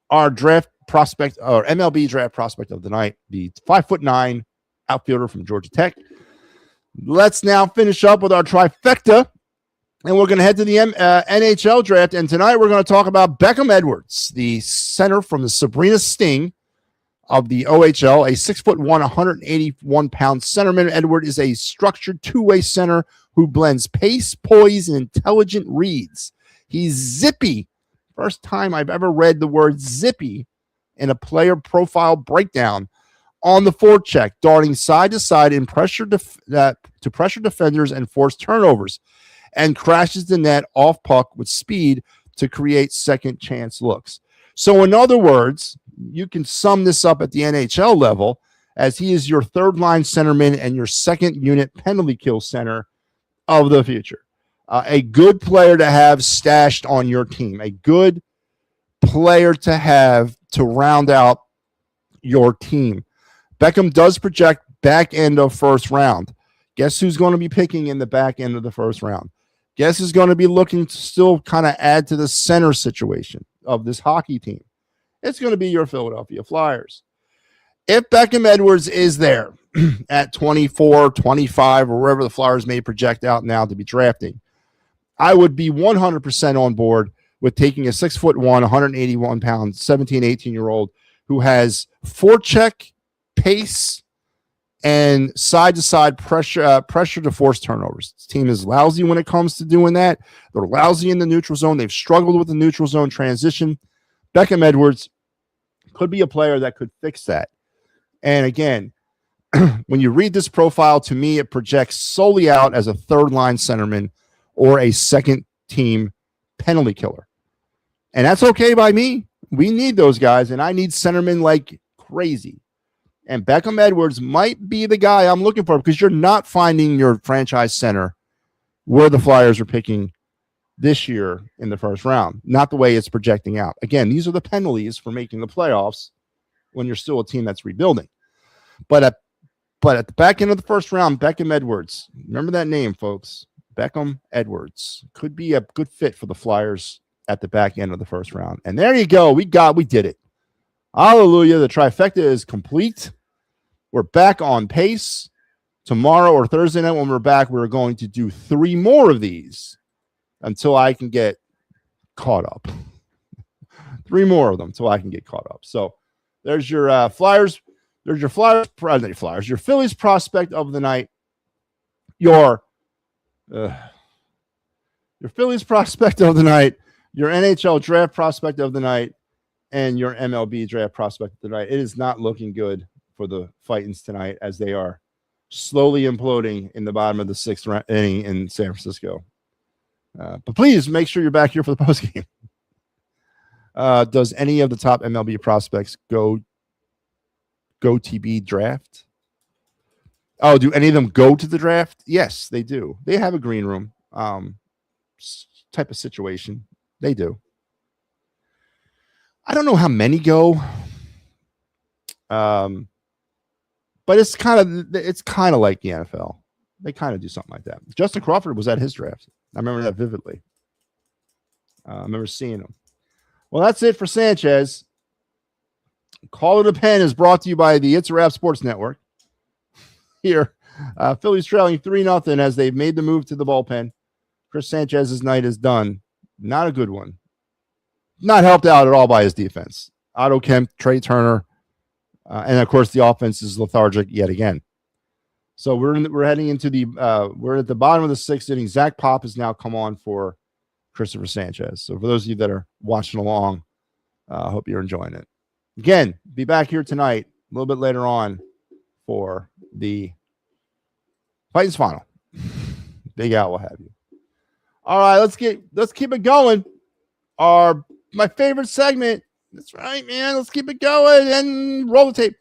our draft prospect, or MLB draft prospect of the night, the 5'9" outfielder from Georgia Tech. Let's now finish up with our trifecta, and we're going to head to the NHL draft. And tonight we're going to talk about Beckham Edwards, the center from the Sabrina Sting of the OHL, a 6'1", 181-pound centerman. Edward is a structured two-way center who blends pace, poise, and intelligent reads. He's zippy. First time I've ever read the word zippy in a player profile breakdown. On the forecheck, darting side to side in pressure to pressure defenders and force turnovers, and crashes the net off puck with speed to create second chance looks. So in other words, you can sum this up at the NHL level as he is your third line centerman and your second unit penalty kill center of the future. A good player to have stashed on your team, a good player to have to round out your team. Beckham does project back end of first round. Guess who's going to be picking in the back end of the first round? Guess who's going to be looking to still kind of add to the center situation of this hockey team? It's going to be your Philadelphia Flyers. If Beckham Edwards is there at 24, 25, or wherever the Flyers may project out now to be drafting, I would be 100% on board with taking a 6'1", 181-pound, 17, 18-year-old who has forecheck, pace, and side-to-side pressure to force turnovers. This team is lousy when it comes to doing that. They're lousy in the neutral zone. They've struggled with the neutral zone transition. Beckham Edwards could be a player that could fix that. And again, when you read this profile, to me, it projects solely out as a third-line centerman or a second-team penalty killer. And that's okay by me. We need those guys, and I need centermen like crazy. And Beckham Edwards might be the guy I'm looking for because you're not finding your franchise center where the Flyers are picking this year in the first round, not the way it's projecting out. Again, these are the penalties for making the playoffs when you're still a team that's rebuilding. But at the back end of the first round, Beckham Edwards. Remember that name, folks. Beckham Edwards could be a good fit for the Flyers at the back end of the first round. And there you go. We did it. Hallelujah. The trifecta is complete. We're back on pace. Tomorrow or Thursday night when we're back, we're going to do 3 more of these until I can get caught up. 3 more of them until I can get caught up. So there's your Flyers. There's your your Phillies prospect of the night. Your Phillies prospect of the night, your NHL draft prospect of the night, and your MLB draft prospect of the night. It is not looking good for the Fightins tonight as they are slowly imploding in the bottom of the 6th inning in San Francisco. But please make sure you're back here for the postgame. Does any of the top MLB prospects go TB draft? Oh, do any of them go to the draft? Yes, they do. They have a green room type of situation. They do. I don't know how many go. But it's kind of like the NFL. They kind of do something like that. Justin Crawford was at his draft. I remember that vividly. I remember seeing him. Well, that's it for Sanchez. Call It a Pen is brought to you by the It's a Wrap Sports Network. Here, Phillies trailing 3-0 as they've made the move to the bullpen. Chris Sanchez's night is done. Not a good one. Not helped out at all by his defense. Otto Kemp, Trey Turner, and of course the offense is lethargic yet again. So we're heading into we're at the bottom of the 6th inning. Zach Pop has now come on for Christopher Sanchez. So for those of you that are watching along, I hope you're enjoying it. Again, be back here tonight, a little bit later on, for the Titans final. Big Al will have you. All right, let's keep it going. My favorite segment. That's right, man. Let's keep it going and roll the tape.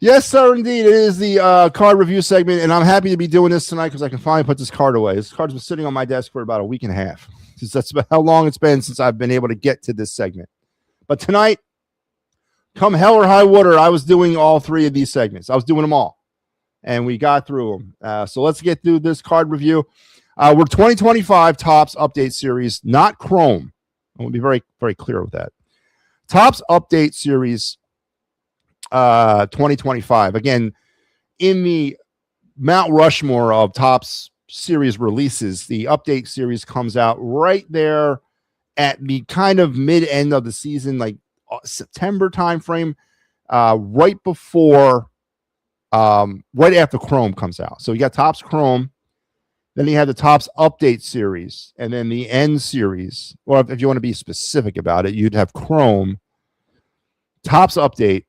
Yes, sir, indeed. It is the card review segment, and I'm happy to be doing this tonight because I can finally put this card away. This card's been sitting on my desk for about a week and a half. That's about how long it's been since I've been able to get to this segment. But tonight, come hell or high water, I was doing all 3 of these segments. I was doing them all, and we got through them. So let's get through this card review. We're 2025 Topps Update Series, not Chrome. I want to be very, very clear with that. Topps Update Series 2025. Again, in the Mount Rushmore of Topps series releases, the update series comes out right there at the kind of mid-end of the season, like September timeframe, right after Chrome comes out. So you got Topps Chrome, then you have the Topps Update series, and then the End series. Or if you want to be specific about it, you'd have Chrome, Topps Update,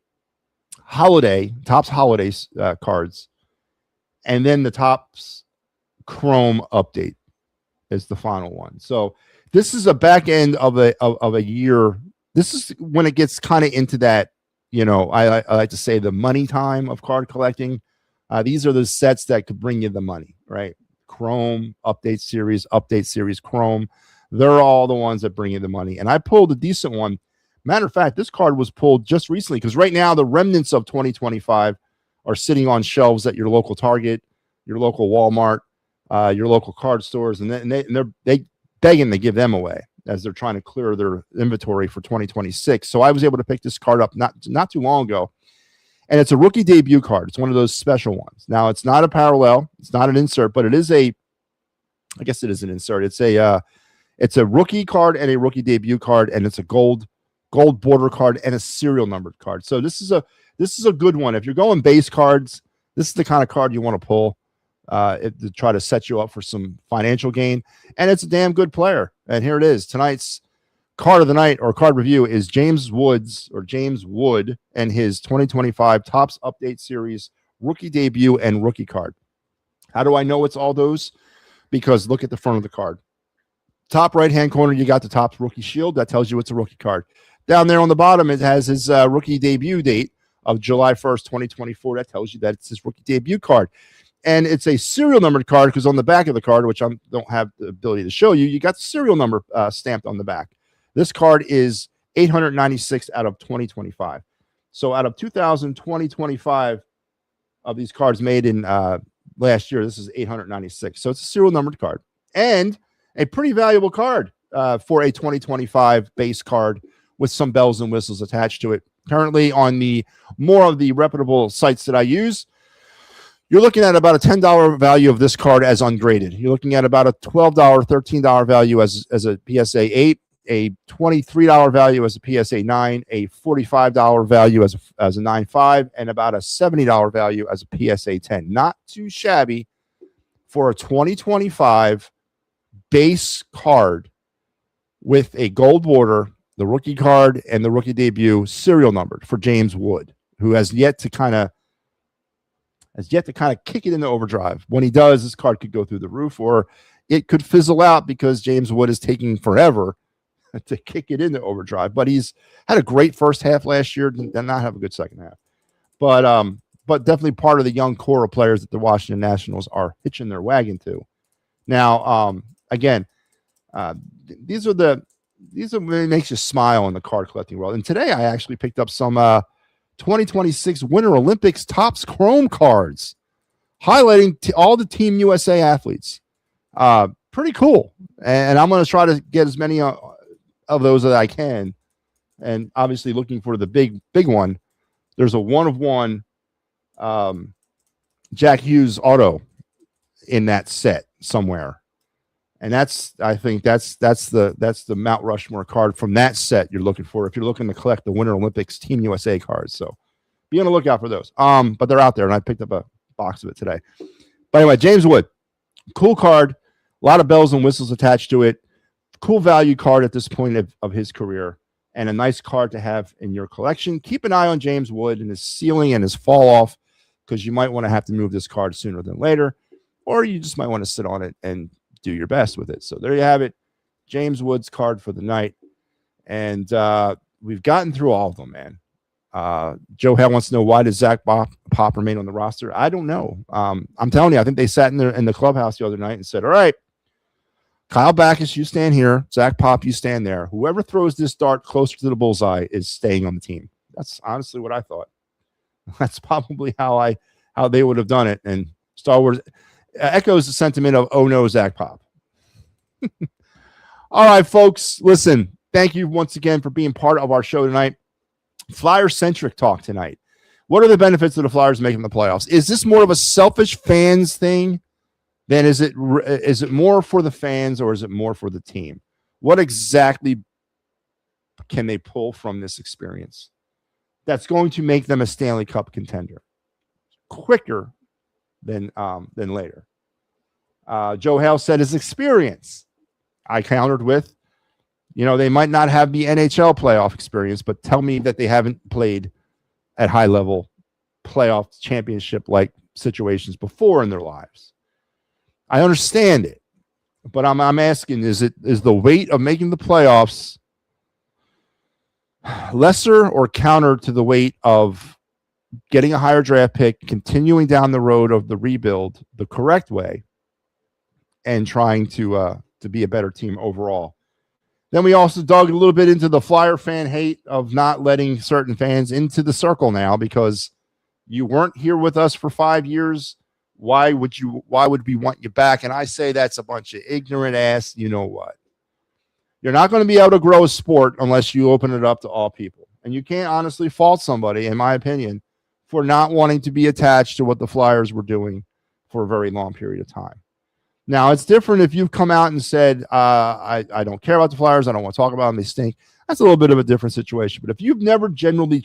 Topps Holiday cards, and then the Topps Chrome Update is the final one. So this is a back end of a year. This is when it gets kind of into that, I like to say the money time of card collecting. These are the sets that could bring you the money, right? Chrome, Update Series, Chrome. They're all the ones that bring you the money. And I pulled a decent one. Matter of fact, this card was pulled just recently because right now the remnants of 2025 are sitting on shelves at your local Target, your local Walmart, your local card stores, and they're begging to give them away as they're trying to clear their inventory for 2026. So I was able to pick this card up not too long ago, and it's a rookie debut card. It's one of those special ones. Now it's not a parallel, it's not an insert, but it is I guess it is an insert. It's a rookie card and a rookie debut card, and it's a gold border card and a serial numbered card. So this is a good one. If you're going base cards, this is the kind of card you want to pull to try to set you up for some financial gain. And it's a damn good player. And here it is. Tonight's card of the night or card review is James Wood and his 2025 Topps Update Series rookie debut and rookie card. How do I know it's all those? Because look at the front of the card. Top right-hand corner, you got the Topps rookie shield. That tells you it's a rookie card. Down there on the bottom, it has his rookie debut date of July 1st, 2024. That tells you that it's his rookie debut card. And it's a serial numbered card because on the back of the card, which I don't have the ability to show you, you got the serial number stamped on the back. This card is 896 out of 2025. So out of 2025 of these cards made in last year, this is 896. So it's a serial numbered card and a pretty valuable card for a 2025 base card with some bells and whistles attached to it. Currently on the more of the reputable sites that I use, you're looking at about a $10 value of this card as ungraded. You're looking at about a $12, $13 value as a PSA 8, a $23 value as a PSA 9, a $45 value as a 9.5, and about a $70 value as a PSA 10. Not too shabby for a 2025 base card with a gold border, the rookie card, and the rookie debut serial numbered for James Wood, who has yet to kind of kick it into overdrive. When he does, this card could go through the roof, or it could fizzle out because James Wood is taking forever to kick it into overdrive. But he's had a great first half last year, did not have a good second half. But definitely part of the young core of players that the Washington Nationals are hitching their wagon to. Now, again, these are what makes you smile in the card collecting world. And today I actually picked up some 2026 Winter Olympics Topps Chrome cards highlighting all the Team USA athletes. Pretty cool. And I'm going to try to get as many of those as I can. And obviously looking for the big one. There's a 1-of-1 Jack Hughes auto in that set somewhere. And I think that's the Mount Rushmore card from that set you're looking for if you're looking to collect the Winter Olympics Team USA cards. So be on the lookout for those. But they're out there, and I picked up a box of it today. But anyway, James Wood, cool card, a lot of bells and whistles attached to it. Cool value card at this point of his career, and a nice card to have in your collection. Keep an eye on James Wood and his ceiling and his fall off, because you might want to have to move this card sooner than later, or you just might want to sit on it and do your best with it. So there you have it, James Wood's card for the night. And we've gotten through all of them, man. Joe Hale wants to know, why does Zach Pop remain on the roster? I don't know. I'm telling you, I think they sat in the clubhouse the other night and said, all right, Kyle Backus, you stand here. Zach Pop, you stand there. Whoever throws this dart closer to the bullseye is staying on the team. That's honestly what I thought. That's probably how they would have done it. And Star Wars echoes the sentiment of, oh no, Zach Pop. All right, folks, listen, thank you once again for being part of our show tonight. Flyer-centric talk tonight. What are the benefits of the Flyers making the playoffs? Is this more of a selfish fans thing? Then is it more for the fans, or is it more for the team? What exactly can they pull from this experience that's going to make them a Stanley Cup contender quicker than later? Joe Hale said his experience. I countered with, they might not have the NHL playoff experience, but tell me that they haven't played at high level playoff championship like situations before in their lives. I understand it, but I'm asking, is the weight of making the playoffs lesser or counter to the weight of getting a higher draft pick, continuing down the road of the rebuild the correct way, and trying to be a better team overall? Then we also dug a little bit into the Flyer fan hate of not letting certain fans into the circle now because you weren't here with us for 5 years. Why would we want you back? And I say that's a bunch of ignorant ass, you know what? You're not going to be able to grow a sport unless you open it up to all people. And you can't honestly fault somebody, in my opinion, for not wanting to be attached to what the Flyers were doing for a very long period of time. Now, it's different if you've come out and said, I don't care about the Flyers, I don't want to talk about them, they stink. That's a little bit of a different situation. But if you've never generally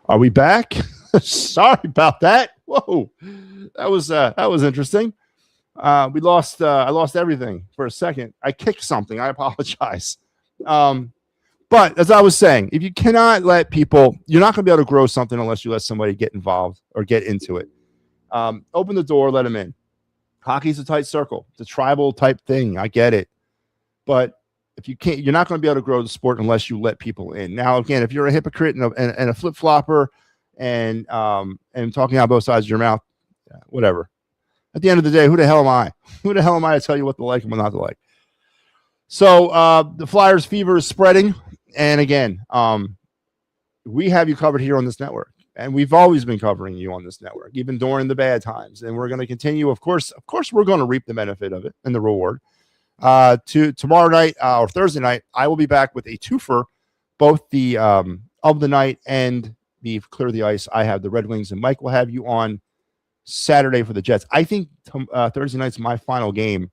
Are we back? Sorry about that. Whoa, that was interesting. I lost everything for a second. I kicked something. I apologize. But as I was saying, if you cannot let people, you're not going to be able to grow something unless you let somebody get involved or get into it. Open the door, let them in. Hockey's a tight circle. It's a tribal type thing. I get it. But if you can't, you're not going to be able to grow the sport unless you let people in. Now, again, if you're a hypocrite and a flip flopper and talking out both sides of your mouth, whatever. At the end of the day, who the hell am I? Who the hell am I to tell you what to like and what not to like? So the Flyers fever is spreading. And again, we have you covered here on this network. And we've always been covering you on this network, even during the bad times. And we're going to continue. Of course, we're going to reap the benefit of it and the reward. To tomorrow night or Thursday night, I will be back with a twofer, both the of the night and the Clear the Ice. I have the Red Wings, and Mike will have you on Saturday for the Jets. I think Thursday night's my final game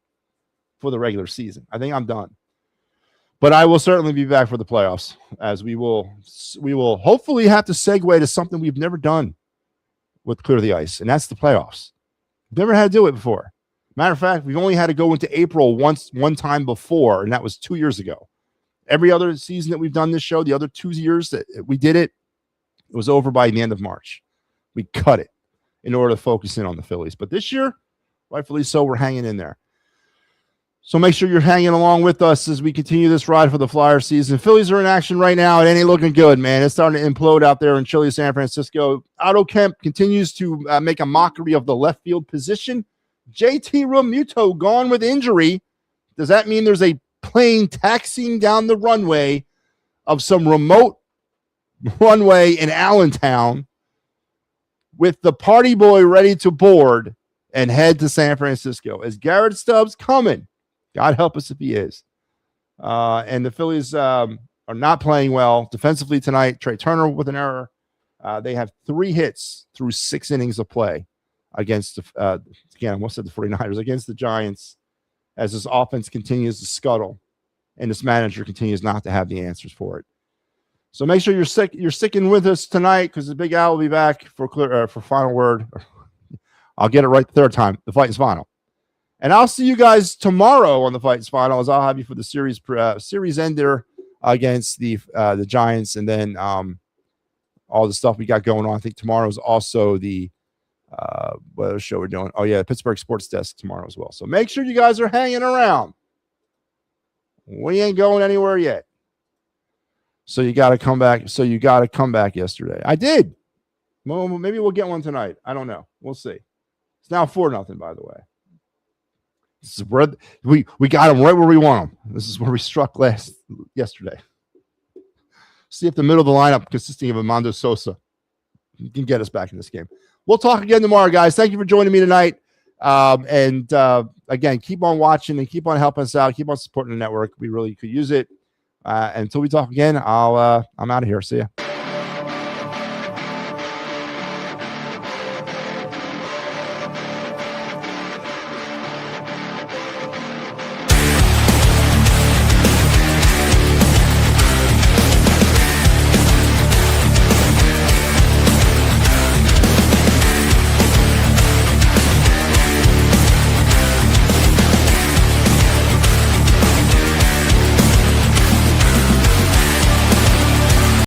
for the regular season. I think I'm done. But I will certainly be back for the playoffs, as we will hopefully have to segue to something we've never done with Clear the Ice, and that's the playoffs. We've never had to do it before. Matter of fact, we've only had to go into April one time before, and that was 2 years ago. Every other season that we've done this show, the other 2 years that we did it, it was over by the end of March. We cut it in order to focus in on the Phillies. But this year, rightfully so, we're hanging in there. So make sure you're hanging along with us as we continue this ride for the Flyer season. Phillies are in action right now. It ain't looking good, man. It's starting to implode out there in chilly San Francisco. Otto Kemp continues to make a mockery of the left field position. JT Realmuto gone with injury. Does that mean there's a plane taxiing down the runway of some remote runway in Allentown with the party boy ready to board and head to San Francisco? Is Garrett Stubbs coming? God help us if he is. And the Phillies are not playing well defensively tonight. Trey Turner with an error. They have 3 hits through 6 innings of play against, again, I almost said the 49ers, against the Giants, as this offense continues to scuttle and this manager continues not to have the answers for it. So make sure you're sticking with us tonight, because the Big Al will be back for final word. I'll get it right the third time. The Fighting's final. And I'll see you guys tomorrow on the Fighting's final, as I'll have you for the series ender against the Giants, and then all the stuff we got going on. I think tomorrow is also the what other show we're doing? Oh yeah, Pittsburgh Sports Desk tomorrow as well. So make sure you guys are hanging around. We ain't going anywhere yet. So you got to come back. Yesterday, I did. Well, maybe we'll get one tonight. I don't know. We'll see. It's now 4-0, by the way. This is where we got them right where we want them. This is where we struck yesterday. See if the middle of the lineup, consisting of Armando Sosa, can get us back in this game. We'll talk again tomorrow, guys. Thank you for joining me tonight. And again, keep on watching and keep on helping us out. Keep on supporting the network. We really could use it. Until we talk again, I'm out of here. See ya.